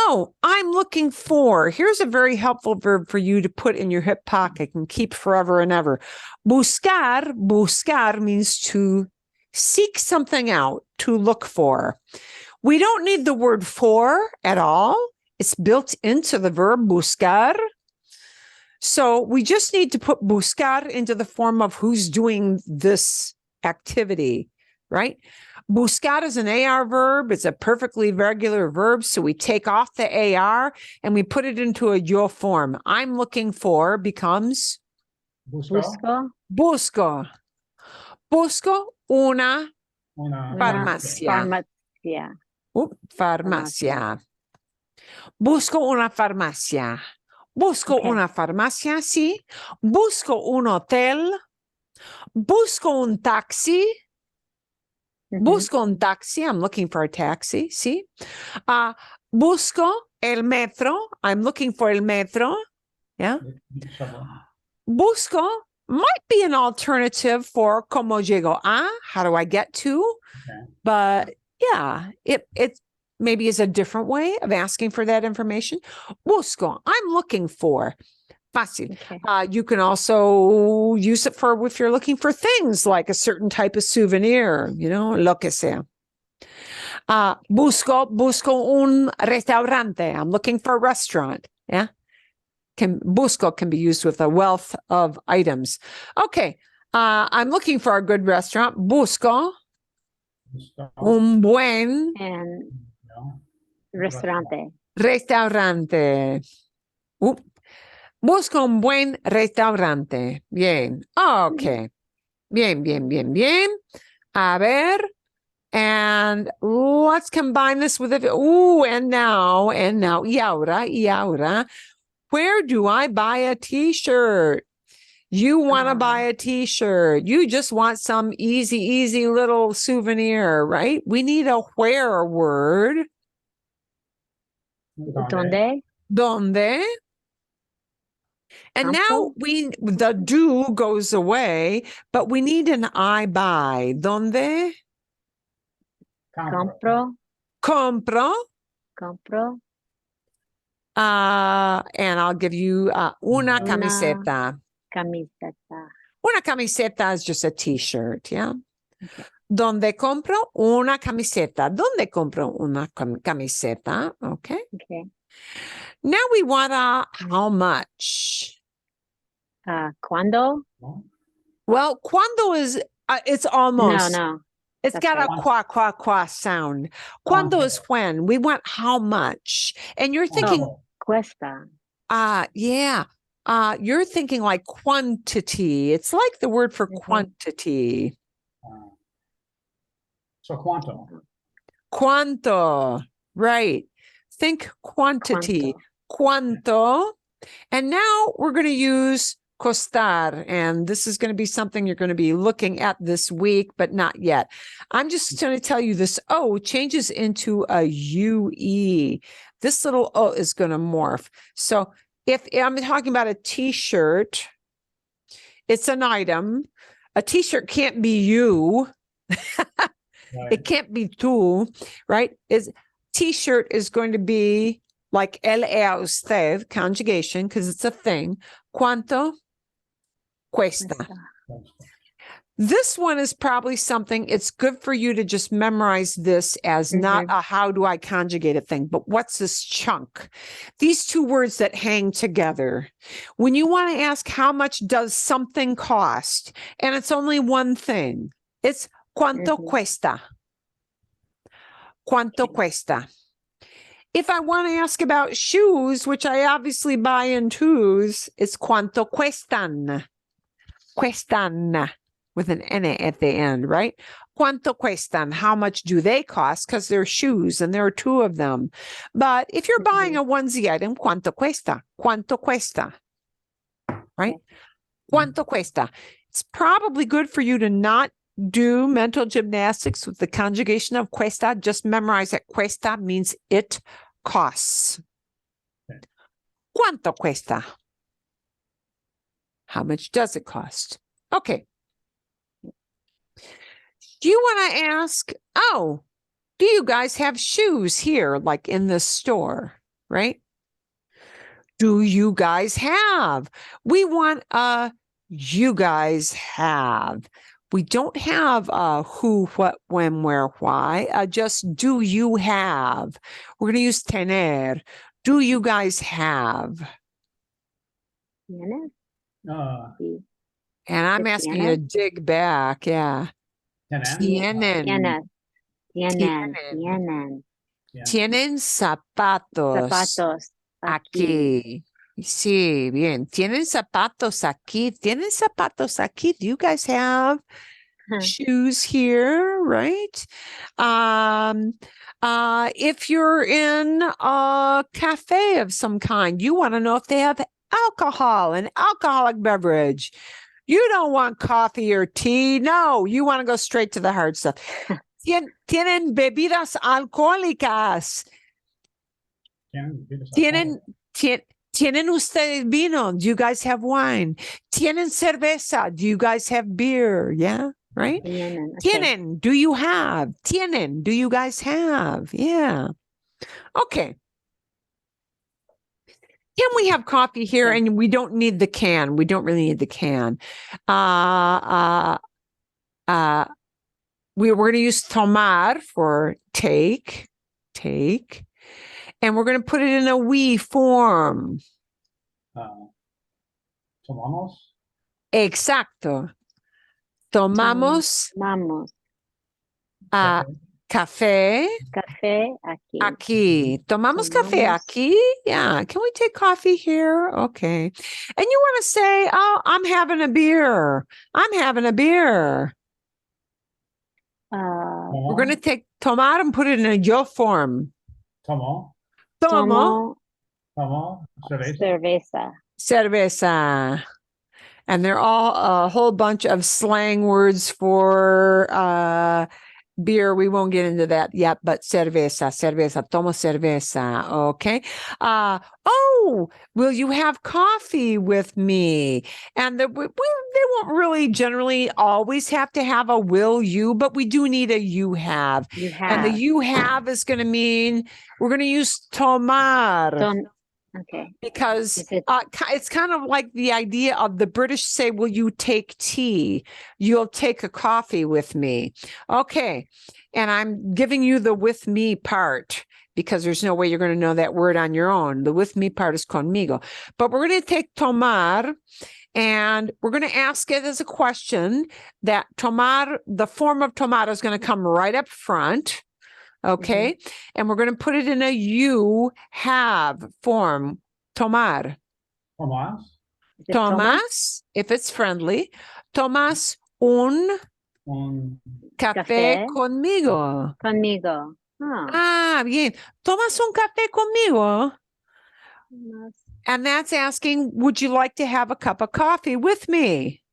I'm looking for. Here's a very helpful verb for you to put in your hip pocket and keep forever and ever. Buscar means to seek something out, to look for. We don't need the word for at all. It's built into the verb buscar. So we just need to put buscar into the form of who's doing this activity, right? Buscar is an AR verb. It's a perfectly regular verb. So we take off the AR and we put it into a yo form. I'm looking for becomes Busco. busco. Busco una farmacia. Farmacia. Farmacia. Busco una farmacia. Busco una farmacia, sí. Busco un hotel. Busco un taxi. Busco un taxi. I'm looking for a taxi. See? Busco el metro. I'm looking for el metro. Yeah. Busco might be an alternative for como llego a, how do I get to? Okay. But yeah, it maybe is a different way of asking for that information. Busco, I'm looking for. Fácil. Okay. You can also use it for if you're looking for things like a certain type of souvenir, lo que sea. Busco un restaurante. I'm looking for a restaurant. Yeah. Busco can be used with a wealth of items. Okay. I'm looking for a good restaurant. Busco un buen And No. restaurante. restaurante. Busco un buen restaurante. Bien. Okay. Bien, bien, bien, bien. A ver. And let's combine this with it. Ooh, and now. Y ahora. Where do I buy a t-shirt? You want to buy a t-shirt. You just want some easy little souvenir, right? We need a where word. ¿Dónde? Donde? And now Campo? the do goes away, but we need an I buy. Donde? Compro. Compro. Compro. And I'll give you una camiseta. Camiseta. Una camiseta is just a t-shirt, yeah? Okay. Donde compro una camiseta. Donde compro una camiseta, okay? Okay. Now we want how much? ¿Cuándo? Well, cuando is, it's almost. No. It's That's got right. a qua sound. Cuando is when. We want how much. And you're thinking, Cuesta. yeah. You're thinking like quantity. It's like the word for quantity. So cuánto. Cuánto. Right. Think quantity. Cuánto. And now we're going to use costar. And this is going to be something you're going to be looking at this week, but not yet. I'm just going to tell you this O changes into a UE. This little O is going to morph. So if I'm talking about a t-shirt, it's an item. A t-shirt can't be you. It can't be tú, right? T-shirt is going to be like el a usted, conjugation, because it's a thing. ¿Cuánto cuesta? This one is probably something, it's good for you to just memorize this as not a how do I conjugate a thing, but what's this chunk? These two words that hang together. When you want to ask how much does something cost, and it's only one thing, it's ¿cuánto cuesta? ¿Cuánto cuesta? If I want to ask about shoes, which I obviously buy in Tues, it's ¿cuánto cuestan? Cuestan with an N at the end, right? ¿Cuánto cuestan? How much do they cost? Because they're shoes and there are two of them. But if you're buying a onesie item, ¿cuánto cuesta? ¿Cuánto cuesta? Right? ¿Cuánto cuesta? It's probably good for you to not do mental gymnastics with the conjugation of cuesta. Just memorize that cuesta means it costs. ¿Cuánto cuesta? How much does it cost? Okay. Do you want to ask, do you guys have shoes here, like in the store, right? Do you guys have? We want you guys have. We don't have who, what, when, where, why. Just do you have? We're going to use tener. Do you guys have? ¿Tienes? And I'm asking you to dig back. Yeah. Tienen. Tienen zapatos. Aquí. Sí, bien. Tienen zapatos aquí. Tienen zapatos aquí. Do you guys have shoes here, right? If you're in a cafe of some kind, you want to know if they have alcohol, an alcoholic beverage. You don't want coffee or tea. No, you want to go straight to the hard stuff. Tienen bebidas alcohólicas. Tienen ¿Tienen ustedes vino? Do you guys have wine? ¿Tienen cerveza? Do you guys have beer? Yeah, right? Tienen. Okay. Tienen, do you have? Tienen, do you guys have? Yeah. Okay. Can we have coffee here? Yeah. And we don't need the can. We don't really need the can. We're going to use tomar for take, and we're going to put it in a we form. Tomamos. Exacto. Tomamos Tomamos café café aquí. aquí. Tomamos café Tomamos. aquí. Yeah. Can we take coffee here? Okay. And you want to say, oh, I'm having a beer. I'm having a beer. We're going to take tomar and put it in a yo form. Tomo. Tomo Tomo. Cerveza. cerveza. cerveza. And they're all a whole bunch of slang words for beer. We won't get into that yet, but cerveza, tomo cerveza. Okay. Oh, will you have coffee with me? And they won't really generally always have to have a will you, but we do need a you have. You have. And the you have is going to mean we're going to use tomar. Okay. Because Is it- it's kind of like the idea of the British say, will you take tea? You'll take a coffee with me. Okay. And I'm giving you the with me part because there's no way you're going to know that word on your own. The with me part is conmigo. But we're going to take tomar and we're going to ask it as a question that tomar, the form of tomar is going to come right up front. Okay. And we're going to put it in a you have form. Tomar. Tomas. Is it Tomas, if it's friendly. Tomas un café Café. conmigo. Conmigo. Bien. Tomas un café conmigo. Tomas. And that's asking, would you like to have a cup of coffee with me?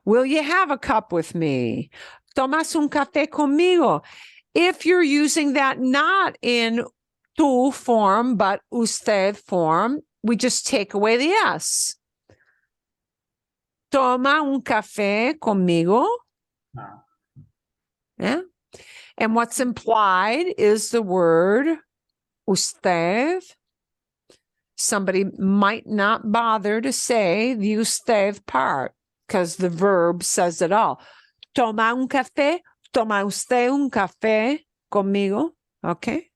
Will you have a cup with me? Tomas un café conmigo. If you're using that not in tu form, but usted form, we just take away the S. Toma un café conmigo. No. Yeah. And what's implied is the word usted. Somebody might not bother to say the usted part because the verb says it all. Toma un café. Toma usted un café conmigo. Okay.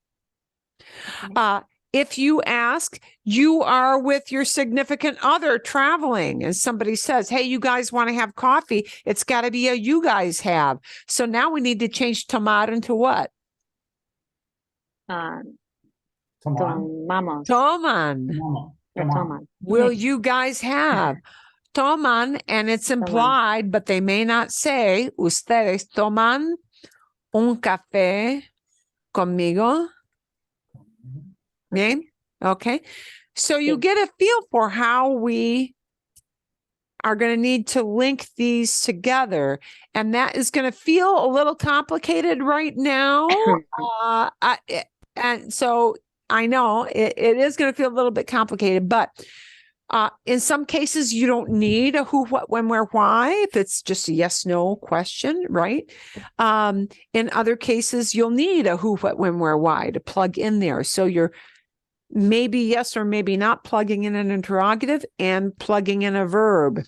If you ask, you are with your significant other traveling, and somebody says, hey, you guys want to have coffee? It's got to be a you guys have. So now we need to change tomar into what? Toman. Tomamos. Toman. Tomo. Or Toman. toman. Will you guys have? Toman, and it's implied, but they may not say, ustedes toman un café conmigo. Bien? Okay. So you Sí. get a feel for how we are going to need to link these together. And that is going to feel a little complicated right now. And so I know it is going to feel a little bit complicated, but in some cases, you don't need a who, what, when, where, why, if it's just a yes, no question, right? In other cases, you'll need a who, what, when, where, why to plug in there. So you're maybe yes or maybe not plugging in an interrogative and plugging in a verb.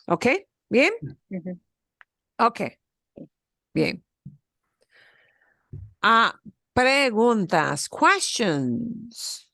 Okay? Bien? Mhm. Okay. Bien. Preguntas, questions.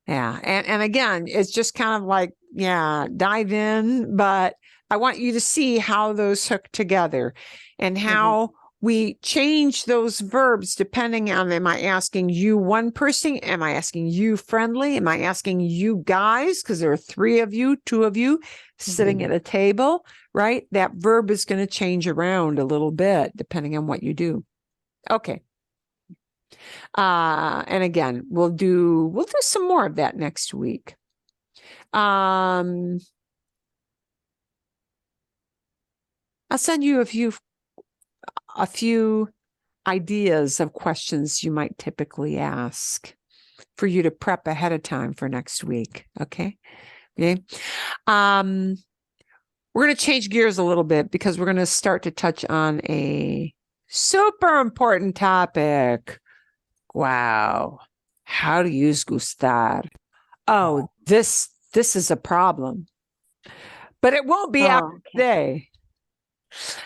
Yeah. And again, it's just kind of like, yeah, dive in, but I want you to see how those hook together and how we change those verbs depending on, am I asking you one person? Am I asking you friendly? Am I asking you guys? Because there are 3 of you, 2 of you sitting at a table, right? That verb is going to change around a little bit depending on what you do. Okay. And again, we'll do some more of that next week. I'll send you a few ideas of questions you might typically ask. for you to prep ahead of time for next week. Okay. Okay. We're going to change gears a little bit because we're going to start to touch on a super important topic. Wow. How to use gustar. Oh, this is a problem. But it won't be out today.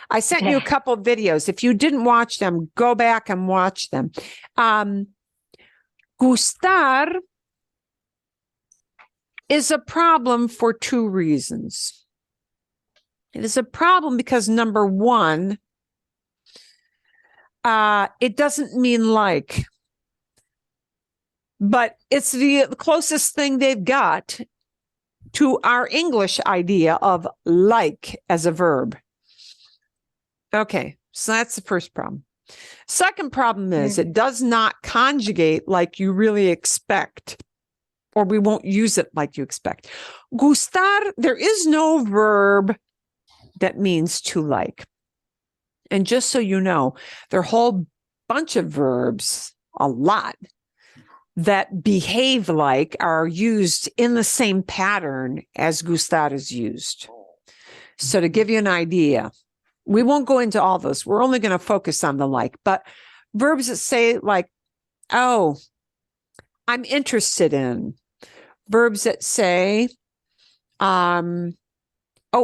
I sent you a couple of videos. If you didn't watch them, go back and watch them. Gustar is a problem for two reasons. It is a problem because, number one, it doesn't mean like, but it's the closest thing they've got to our English idea of like as a verb. Okay, so that's the first problem. Second problem is it does not conjugate like you really expect, or we won't use it like you expect. Gustar, there is no verb that means to like. And just so you know, there are a whole bunch of verbs, a lot, that behave like are used in the same pattern as gustar is used. So to give you an idea, we won't go into all this. We're only going to focus on the like, but verbs that say like, oh, I'm interested in. Verbs that say, oh,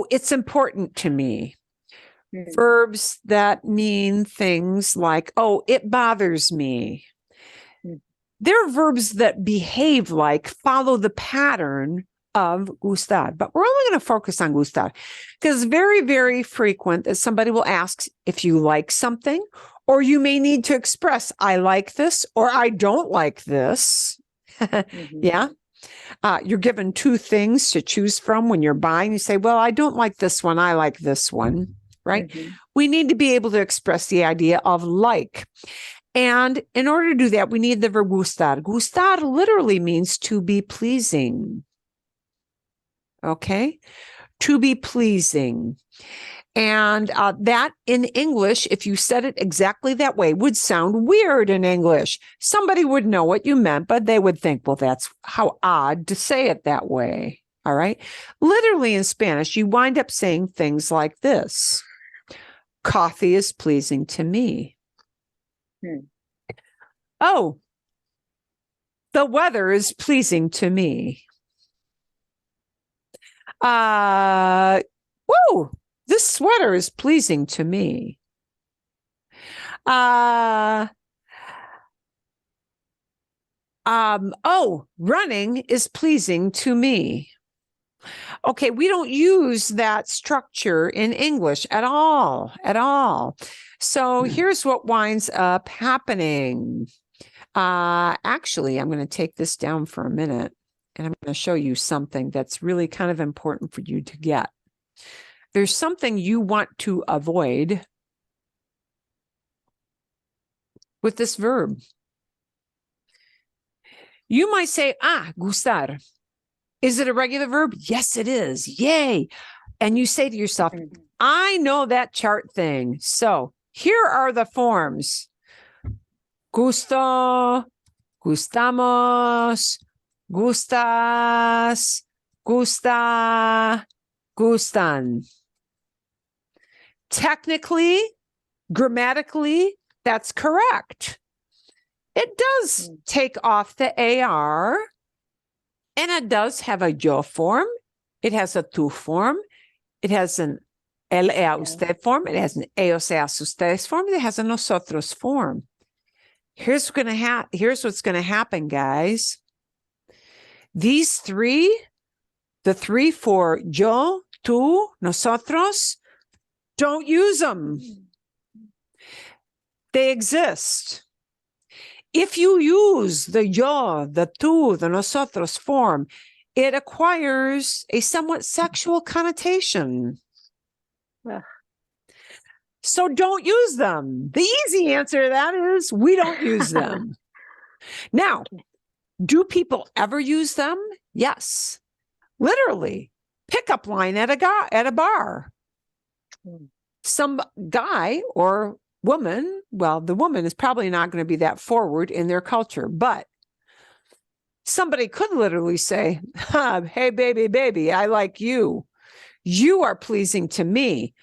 it's important to me. Verbs that mean things like, oh, it bothers me. They're verbs that behave like, follow the pattern of gustar, but we're only going to focus on gustar because it's very, very frequent that somebody will ask if you like something, or you may need to express, I like this, or I don't like this. Yeah. You're given two things to choose from when you're buying. You say, well, I don't like this one. I like this one, right? We need to be able to express the idea of like. And in order to do that, we need the verb gustar. Gustar literally means to be pleasing. Okay? To be pleasing. And that in English, if you said it exactly that way, would sound weird in English. Somebody would know what you meant, but they would think, well, that's how odd to say it that way. All right? Literally in Spanish, you wind up saying things like this. Coffee is pleasing to me. Oh, the weather is pleasing to me. Whoa, this sweater is pleasing to me. Oh, running is pleasing to me. Okay, we don't use that structure in English at all, So here's what winds up happening. Actually, I'm going to take this down for a minute, and I'm going to show you something that's really kind of important for you to get. There's something you want to avoid with this verb. You might say, gustar. Is it a regular verb? Yes, it is. Yay. And you say to yourself, I know that chart thing. So here are the forms. Gusto, gustamos, gustas, gusta, gustan. Technically, grammatically, that's correct. It does take off the AR, and it does have a yo form. It has a tú form. It has an él, ella, usted form. It has an ellos, ellas, ustedes form. It has a nosotros form. Here's what's going to happen, guys. These three, the three for yo, tú, nosotros, don't use them. They exist. If you use the yo, the tú, the nosotros form, it acquires a somewhat sexual connotation. Ugh. So don't use them. The easy answer to that is we don't use them. Now, do people ever use them? Yes. Literally. Pickup line at a bar. Some guy or woman, well, the woman is probably not going to be that forward in their culture, but Somebody could literally say, hey, baby, I like you. You are pleasing to me.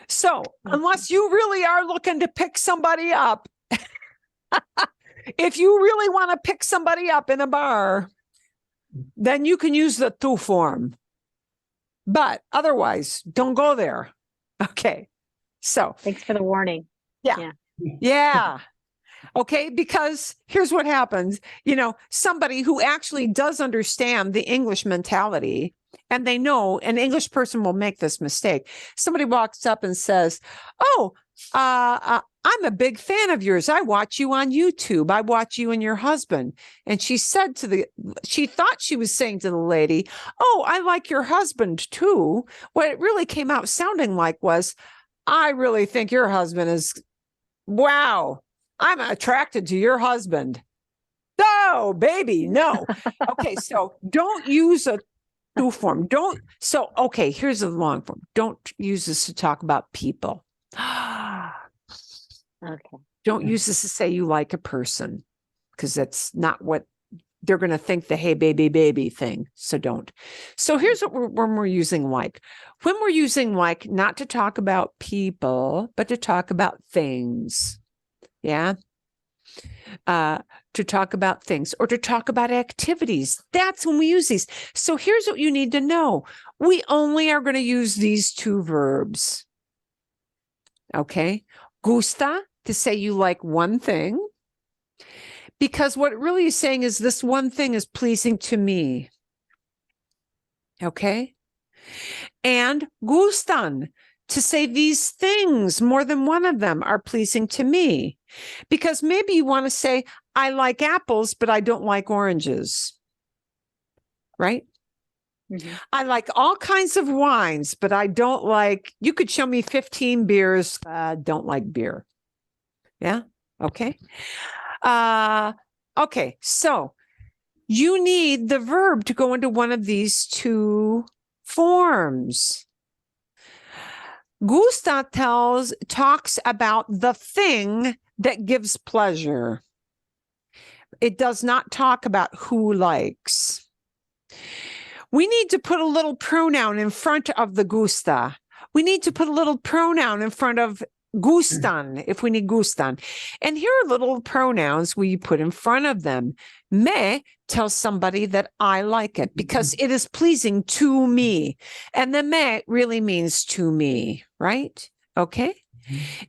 So unless you really are looking to pick somebody up, if you really want to pick somebody up in a bar, then you can use the tu form. But otherwise, don't go there. Okay. So Thanks for the warning. yeah. Okay, because here's what happens. Somebody who actually does understand the English mentality, and they know an English person will make this mistake. Somebody walks up and says, oh, I'm a big fan of yours. I watch you on YouTube. I watch you and your husband. And she thought she was saying to the lady, oh, I like your husband too. What it really came out sounding like was, I really think your husband is, wow, I'm attracted to your husband. No, baby, no. Okay, so don't use a tu form. Okay, here's a long form. Don't use this to talk about people. Okay. Don't use this to say you like a person, because that's not what they're going to think, the hey, baby thing. So don't. So here's what when we're using like. When we're using like, not to talk about people, but to talk about things. Yeah. To talk about things or to talk about activities. That's when we use these. So here's what you need to know. We only are going to use these two verbs. Okay. Gusta, to say you like one thing. Because what it really is saying is this one thing is pleasing to me. Okay. And gustan, to say these things, more than one of them are pleasing to me. Because maybe you want to say, I like apples, but I don't like oranges. Right? Mm-hmm. I like all kinds of wines, but I don't like, you could show me 15 beers, don't like beer. Yeah? Okay. Okay. So you need the verb to go into one of these two forms. Gusta talks about the thing that gives pleasure. It does not talk about who likes. We need to put a little pronoun in front of the gusta. We need to put a little pronoun in front of gustan if we need gustan. And here are little pronouns we put in front of them. Me tells somebody that I like it because it is pleasing to me. And the me really means to me, right? Okay.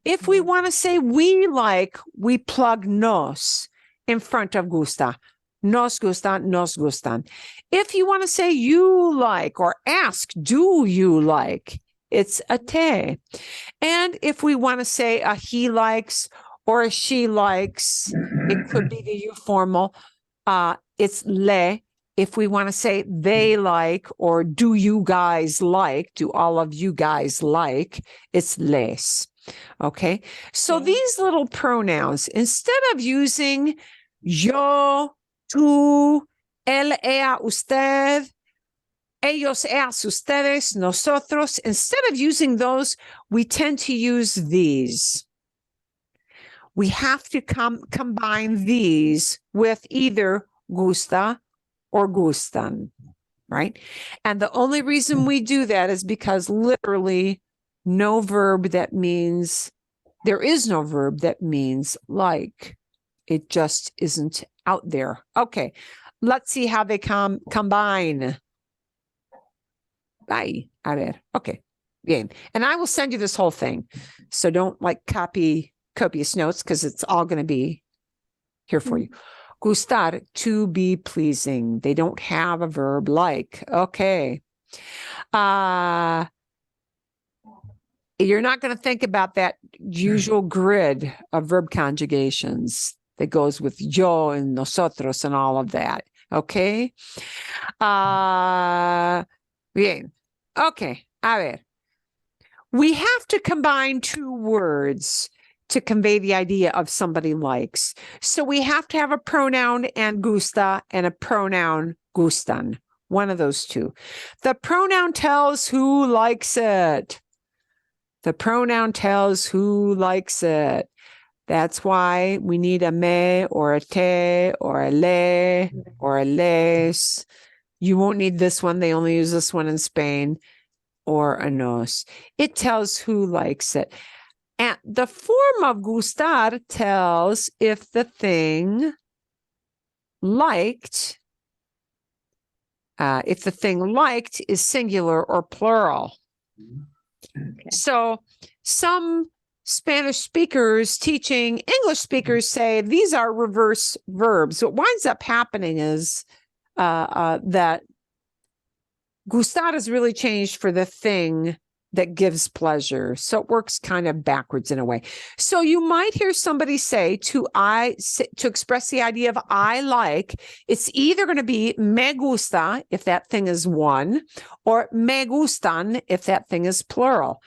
If we want to say we like, we plug nos in front of gusta. Nos gustan, nos gustan. If you want to say you like or ask, do you like? It's a te. And if we want to say a he likes or a she likes, it could be the you formal. It's le. If we want to say they like or do you guys like, do all of you guys like, it's les. Okay. So these little pronouns, instead of using yo, tú, él, ella, usted, ellos, ellas, ustedes, nosotros, instead of using those, we tend to use these. We have to combine these with either gusta or gustan, right? And the only reason we do that is because literally no verb that means, there is no verb that means like. It just isn't out there. Okay, let's see how they combine. Bye. A ver. Okay. Bien. And I will send you this whole thing. So don't like copy copious notes because it's all going to be here for you. Gustar, to be pleasing. They don't have a verb like. Okay. You're not going to think about that usual grid of verb conjugations that goes with yo and nosotros and all of that. Okay. Bien. Okay. A ver. We have to combine two words to convey the idea of somebody likes. So we have to have a pronoun and gusta and a pronoun gustan. One of those two. The pronoun tells who likes it. The pronoun tells who likes it. That's why we need a me or a te or a le or a les. You won't need this one. They only use this one in Spain, or a nos. It tells who likes it. And the form of gustar tells if the thing liked, is singular or plural. Okay. So some Spanish speakers teaching English speakers say these are reverse verbs. What winds up happening is that gustar is really changed for the thing that gives pleasure. So it works kind of backwards in a way. So you might hear somebody say to express the idea of I like, it's either going to be me gusta if that thing is one, or me gustan if that thing is plural.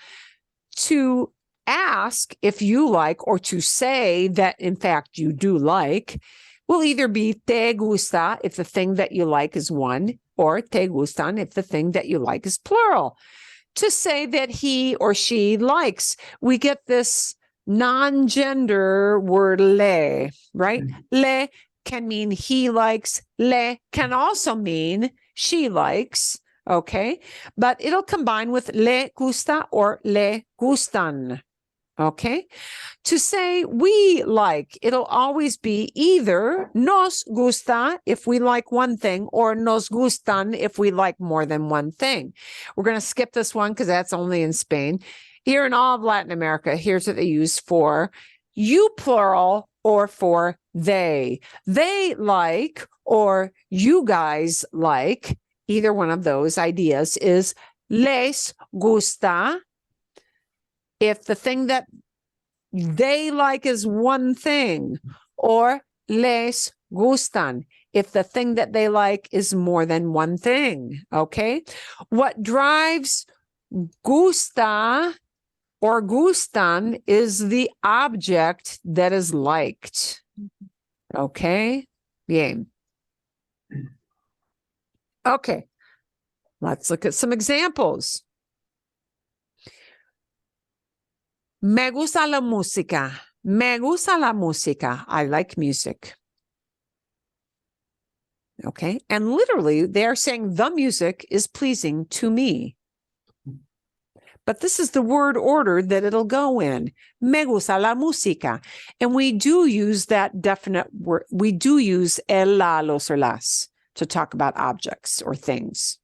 To ask if you like, or to say that in fact you do like, will either be te gusta if the thing that you like is one, or te gustan if the thing that you like is plural. To say that he or she likes, we get this non-gender word le, right? Le can mean he likes. Le can also mean she likes, okay? But it'll combine with le gusta or le gustan, okay? To say we like, it'll always be either nos gusta if we like one thing, or nos gustan if we like more than one thing. We're going to skip this one because that's only in Spain. Here in all of Latin America, here's what they use for you plural or for they. They like, or you guys like, either one of those ideas is les gusta if the thing that they like is one thing, or les gustan if the thing that they like is more than one thing, okay? What drives gusta or gustan is the object that is liked, okay? Bien. Okay, let's look at some examples. Me gusta la música. Me gusta la música. I like music. Okay. And literally, they're saying the music is pleasing to me. But this is the word order that it'll go in. Me gusta la música. And we do use that definite word. We do use el, la, los, or las to talk about objects or things.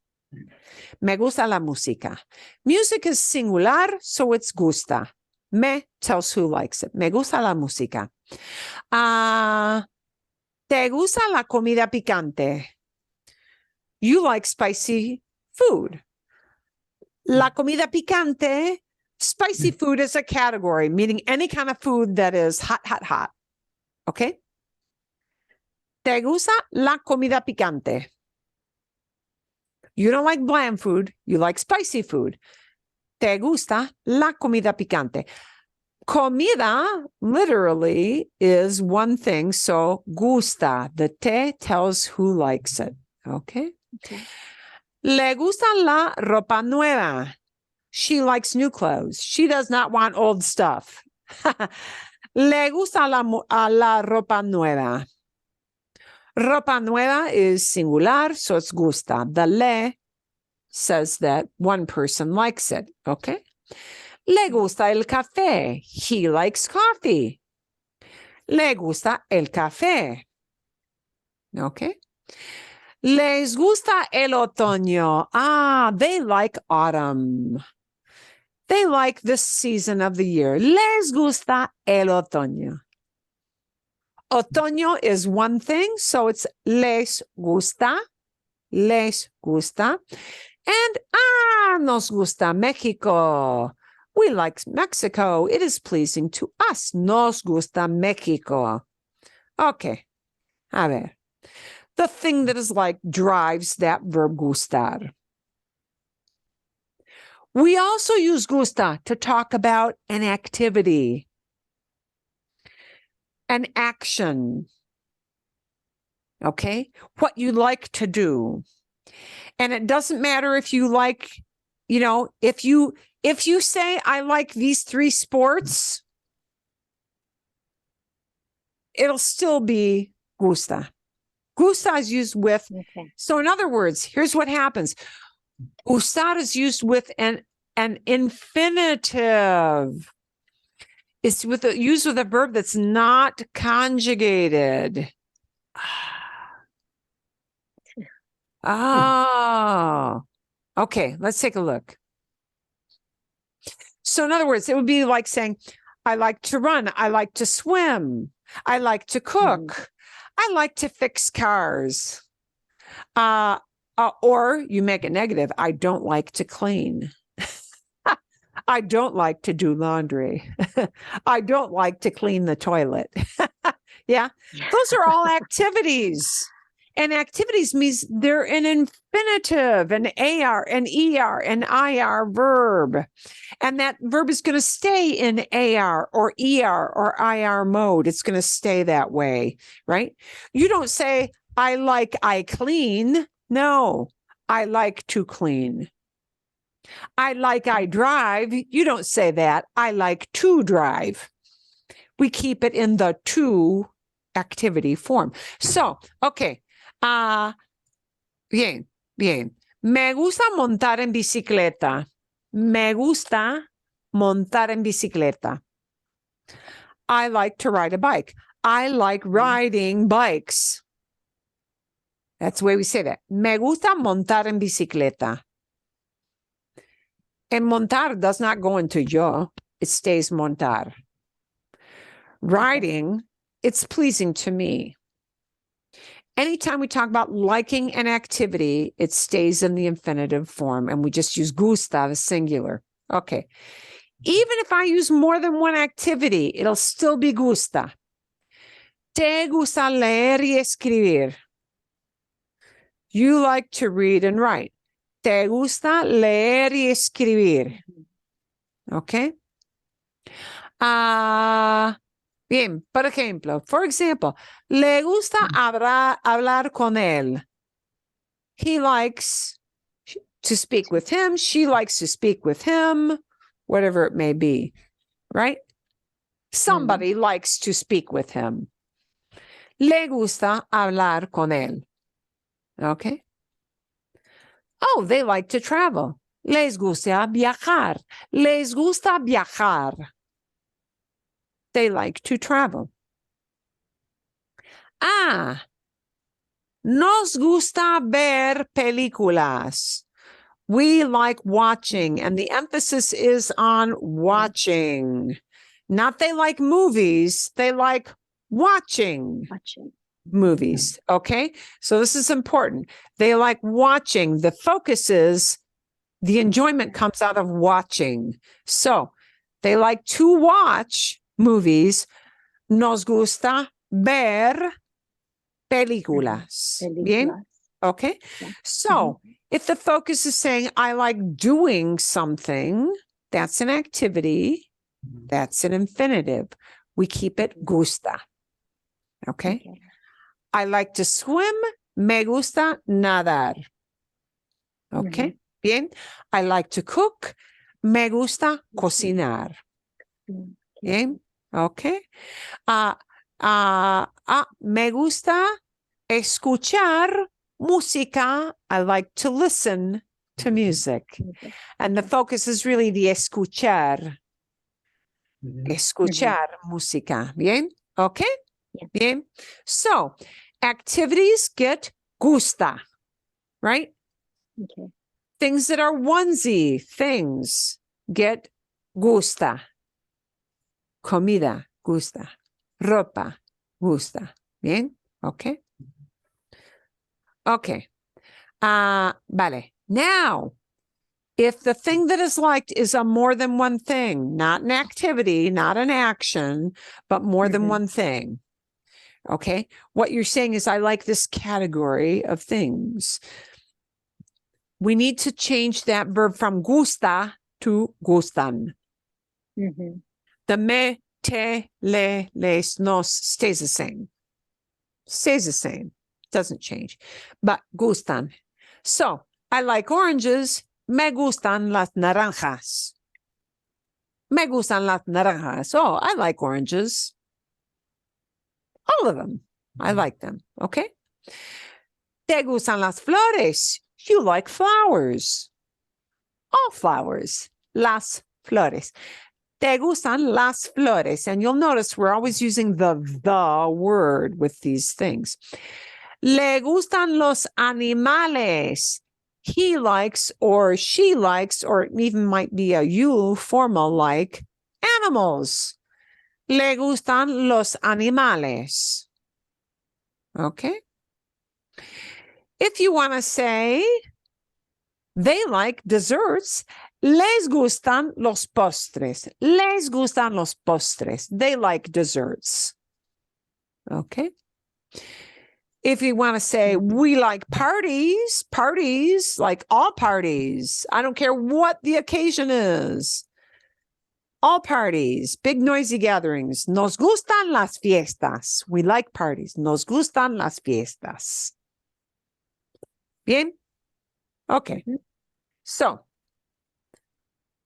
Me gusta la música. Music is singular, so it's gusta. Me tells who likes it. Me gusta la música. ¿Te gusta la comida picante? You like spicy food. La comida picante, spicy food is a category, meaning any kind of food that is hot, hot, hot. Okay? ¿Te gusta la comida picante? You don't like bland food. You like spicy food. ¿Te gusta la comida picante? Comida literally is one thing, so gusta. The te tells who likes it. Okay? Okay. Le gusta la ropa nueva. She likes new clothes. She does not want old stuff. Le gusta la ropa nueva. Ropa nueva is singular, so it's gusta. The le says that one person likes it, okay? Le gusta el café. He likes coffee. Le gusta el café. Okay? Les gusta el otoño. They like autumn. They like this season of the year. Les gusta el otoño. Otoño is one thing, so it's les gusta. Les gusta. And nos gusta Mexico. We like Mexico. It is pleasing to us. Nos gusta Mexico. Okay. A ver. The thing that is like drives that verb gustar. We also use gusta to talk about an activity, an action. Okay? What you like to do. And it doesn't matter if you like, if you say, I like these three sports, it'll still be gusta. Gusta is used with, Okay. so in other words, here's what happens. Gustar is used with an infinitive. It's used with a verb that's not conjugated. Oh, okay. Let's take a look. So in other words, it would be like saying, I like to run. I like to swim. I like to cook. I like to fix cars. Or you make it negative. I don't like to clean. I don't like to do laundry. I don't like to clean the toilet. Yeah. Those are all activities. And activities means they're an infinitive, an AR, an ER, an IR verb. And that verb is going to stay in AR or ER or IR mode. It's going to stay that way, right? You don't say, I clean. No, I like to clean. I drive. You don't say that. I like to drive. We keep it in the to activity form. So, okay. Bien. Me gusta montar en bicicleta. Me gusta montar en bicicleta. I like to ride a bike. I like riding bikes. That's the way we say that. Me gusta montar en bicicleta. And montar does not go into yo. It stays montar. Riding, it's pleasing to me. Anytime we talk about liking an activity, it stays in the infinitive form, and we just use gusta, the singular. Okay. Even if I use more than one activity, it'll still be gusta. Te gusta leer y escribir. You like to read and write. Te gusta leer y escribir. Okay. Bien, por ejemplo, for example, le gusta hablar con él. He likes to speak with him. She likes to speak with him, whatever it may be, right? Somebody likes to speak with him. Le gusta hablar con él. Okay. Oh, they like to travel. Les gusta viajar. Les gusta viajar. They like to travel. Nos gusta ver películas. We like watching, and the emphasis is on watching. Not they like movies, they like watching movies. Okay, so this is important. They like watching. The focus is the enjoyment comes out of watching. So they like to watch movies. Nos gusta ver películas. Bien? Okay. Yeah. So if the focus is saying, I like doing something, that's an activity. That's an infinitive. We keep it gusta. Okay. I like to swim. Me gusta nadar. Okay. Bien. I like to cook. Me gusta cocinar. Bien. Okay. Me gusta escuchar música. I like to listen to music. And the focus is really the escuchar. Escuchar música. Bien? Okay? Yeah. Bien. So, activities get gusta, right? Okay. Things that are onesie things get gusta. Comida, gusta. Ropa, gusta. Bien? Okay? Okay. Vale. Now, if the thing that is liked is a more than one thing, not an activity, not an action, but more than one thing. Okay. What you're saying is, I like this category of things. We need to change that verb from gusta to gustan. The me, te, le, les, nos stays the same. Stays the same. Doesn't change. But gustan. So, I like oranges. Me gustan las naranjas. Me gustan las naranjas. Oh, I like oranges. All of them. I like them. Okay. ¿Te gustan las flores? You like flowers. All flowers. Las flores. ¿Te gustan las flores? And you'll notice we're always using the word with these things. Le gustan los animales. He likes or she likes, or it even might be a you formal like animals. Le gustan los animales. Okay. If you want to say they like desserts, les gustan los postres. Les gustan los postres. They like desserts. Okay. If you want to say we like parties, parties, like all parties. I don't care what the occasion is. All parties, big noisy gatherings. Nos gustan las fiestas. We like parties. Nos gustan las fiestas. Bien? Okay. So,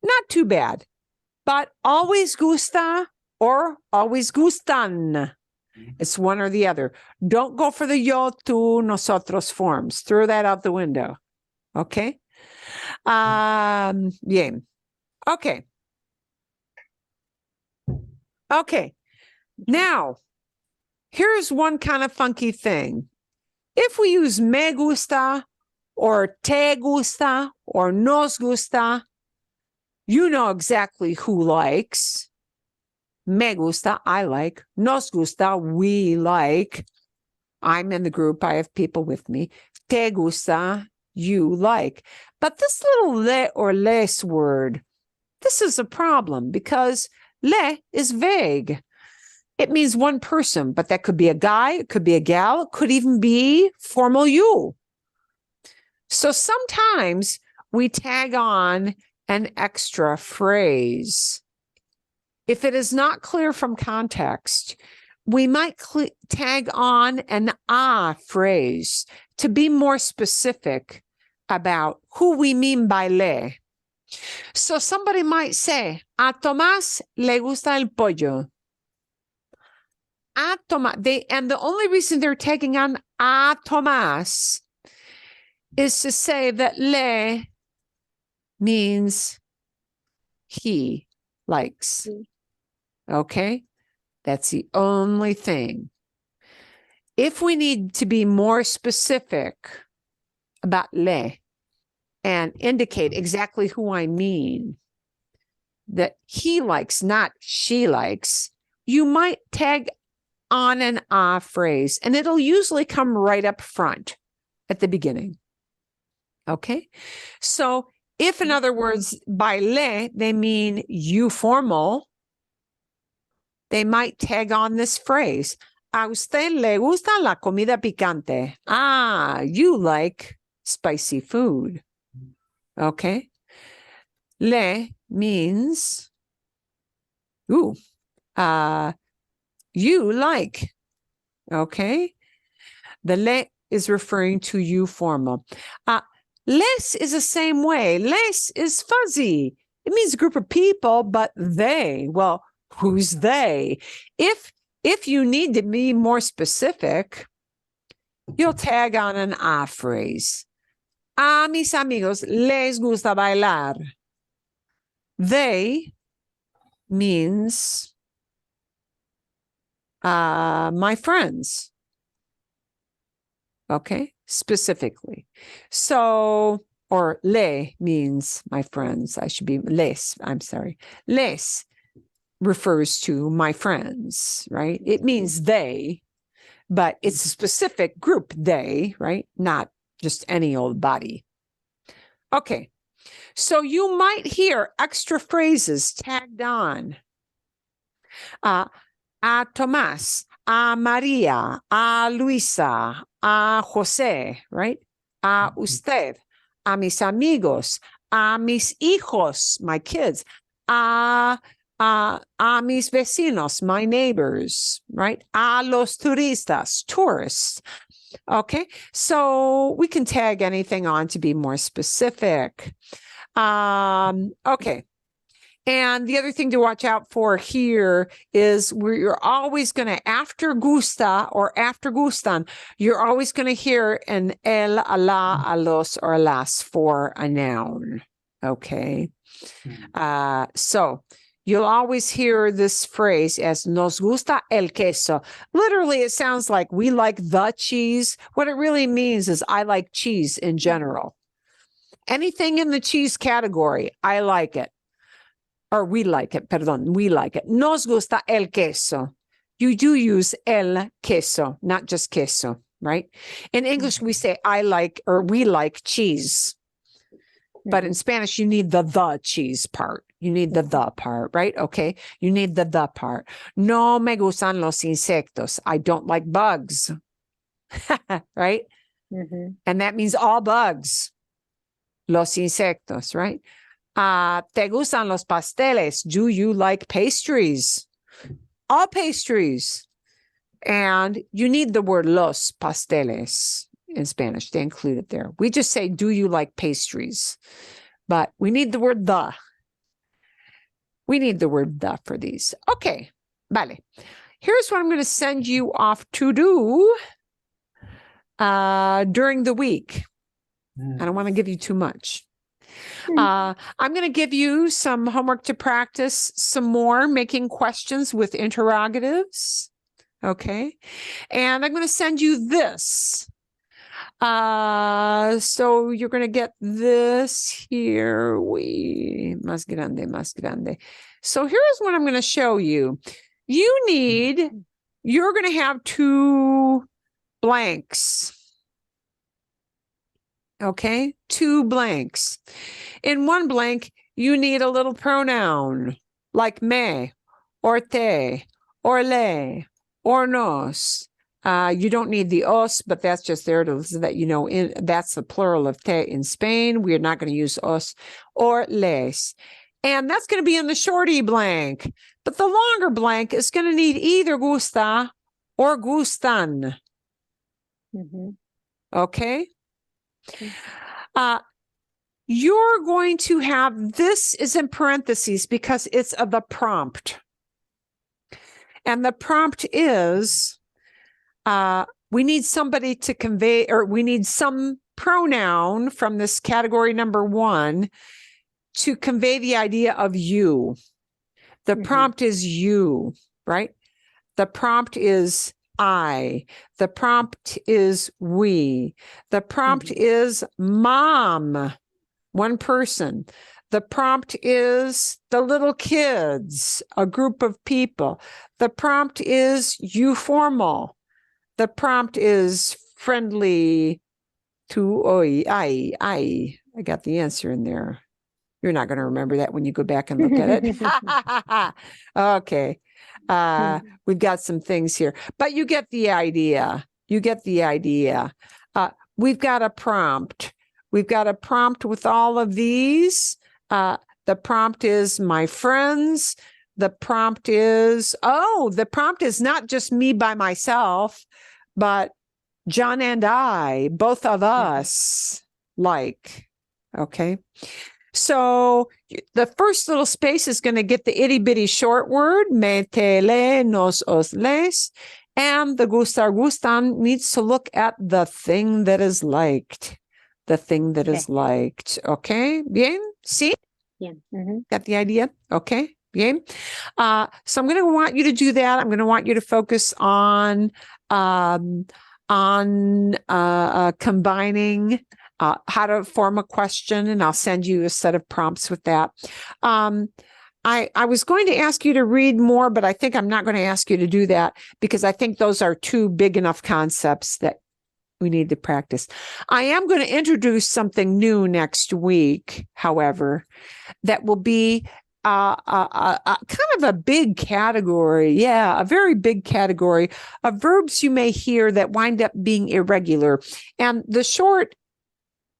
not too bad, but always gusta or always gustan. It's one or the other. Don't go for the yo, tú, nosotros forms. Throw that out the window. Okay? Bien. Okay. Okay. Now, here's one kind of funky thing. If we use me gusta or te gusta or nos gusta, you know exactly who likes. Me gusta, I like. Nos gusta, we like. I'm in the group. I have people with me. Te gusta, you like. But this little le or les word, this is a problem because le is vague. It means one person, but that could be a guy, it could be a gal, it could even be formal you. So sometimes we tag on an extra phrase. If it is not clear from context, we might tag on an phrase to be more specific about who we mean by le. So somebody might say, a Tomás le gusta el pollo. A Tomás, and the only reason they're tagging on a Tomás is to say that le means he likes. Okay? That's the only thing. If we need to be more specific about le and indicate exactly who I mean, that he likes, not she likes, you might tag on an phrase, and it'll usually come right up front at the beginning. Okay? So if, in other words, by le, they mean you formal, they might tag on this phrase. A usted le gusta la comida picante. Ah, you like spicy food. Okay. Le means, you like. Okay. The le is referring to you formal. Les is the same way. Les is fuzzy. It means a group of people, but they, well, who's they? If you need to be more specific, you'll tag on an phrase. A mis amigos les gusta bailar. They means my friends. Okay, specifically. So, or le means my friends. I should be les. I'm sorry. Les refers to my friends, right? It means they, but it's a specific group, they, right? Not just any old body. Okay, so you might hear extra phrases tagged on. A Tomás, a Maria, a Luisa, a José, right? A usted, a mis amigos, a mis hijos, my kids, a mis vecinos, my neighbors, right? A los turistas, tourists. Okay, so we can tag anything on to be more specific. Okay, And the other thing to watch out for here is where you're always going to, after gusta or after gustan, you're always going to hear an el, a la, a los, or a las for a noun. Okay. So you'll always hear this phrase as nos gusta el queso. Literally, it sounds like we like the cheese. What it really means is I like cheese in general. Anything in the cheese category, I like it. Or we like it, perdón, we like it. Nos gusta el queso. You do use el queso, not just queso, right? In English, we say I like or we like cheese. But in Spanish, you need the cheese part. You need the part, right? Okay. You need the part. No me gustan los insectos. I don't like bugs. Right? And that means all bugs. Los insectos, right? ¿Te gustan los pasteles? Do you like pastries? All pastries. And you need the word los pasteles in Spanish. They include it there. We just say, do you like pastries? But we need the word the. We need the word the for these. Okay. Vale. Here's what I'm going to send you off to do during the week. I don't want to give you too much. I'm going to give you some homework to practice some more, making questions with interrogatives. Okay. And I'm going to send you this. So you're going to get this here. Más grande. So here's what I'm going to show you. You're going to have 2 blanks. Okay, 2 blanks. In one blank, you need a little pronoun like me, or te, or le, or nos. You don't need the os, but that's just there to so that you know that's the plural of te in Spain. We are not going to use os or les. And that's going to be in the shorty blank. But the longer blank is going to need either gusta or gustan. Okay? You're going to have this is in parentheses because it's the prompt. And the prompt is we need somebody to convey, or we need some pronoun from this category number 1 to convey the idea of you. The prompt is you, right? The prompt is I. The prompt is we. The prompt is mom, one person. The prompt is the little kids, a group of people. The prompt is you formal. The prompt is friendly to I. I got the answer in there. You're not going to remember that when you go back and look at it. Okay. We've got some things here, but you get the idea. You get the idea. We've got a prompt. We've got a prompt with all of these. The prompt is my friends. The prompt is, the prompt is not just me by myself, but John and I, both of us like, okay. So the first little space is going to get the itty bitty short word, me, te, le, nos, os, les, and the gustar, gustan needs to look at the thing that is liked. The thing that is liked. Okay. Bien. See? Yeah. Got the idea? Okay. Bien. So I'm going to want you to do that. I'm going to want you to focus on combining how to form a question, and I'll send you a set of prompts with that. I was going to ask you to read more, but I think I'm not going to ask you to do that because I think those are 2 big enough concepts that we need to practice. I am going to introduce something new next week, however, that will be a kind of a big category. Yeah, a very big category of verbs you may hear that wind up being irregular. And the short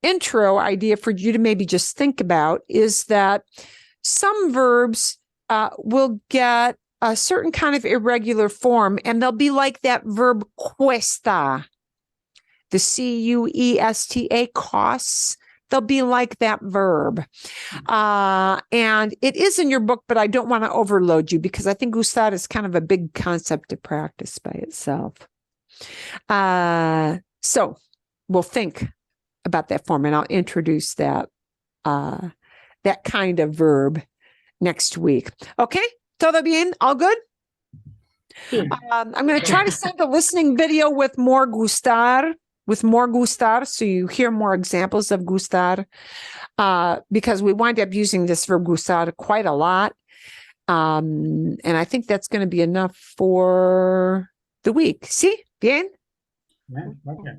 intro idea for you to maybe just think about is that some verbs will get a certain kind of irregular form, and they'll be like that verb cuesta, the cuesta, costs, they'll be like that verb. And it is in your book, but I don't want to overload you because I think gustar is kind of a big concept to practice by itself. So we'll think about that form, and I'll introduce that kind of verb next week. Okay? Todo bien? All good? Bien. I'm going to try to send a listening video with more gustar, so you hear more examples of gustar, because we wind up using this verb gustar quite a lot. And I think that's going to be enough for the week. ¿Sí? Bien? Yeah, okay.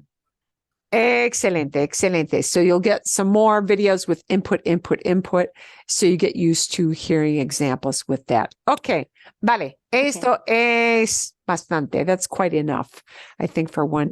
Excelente, excelente. So you'll get some more videos with input. So you get used to hearing examples with that. Okay, vale. Esto es bastante. That's quite enough, I think, for one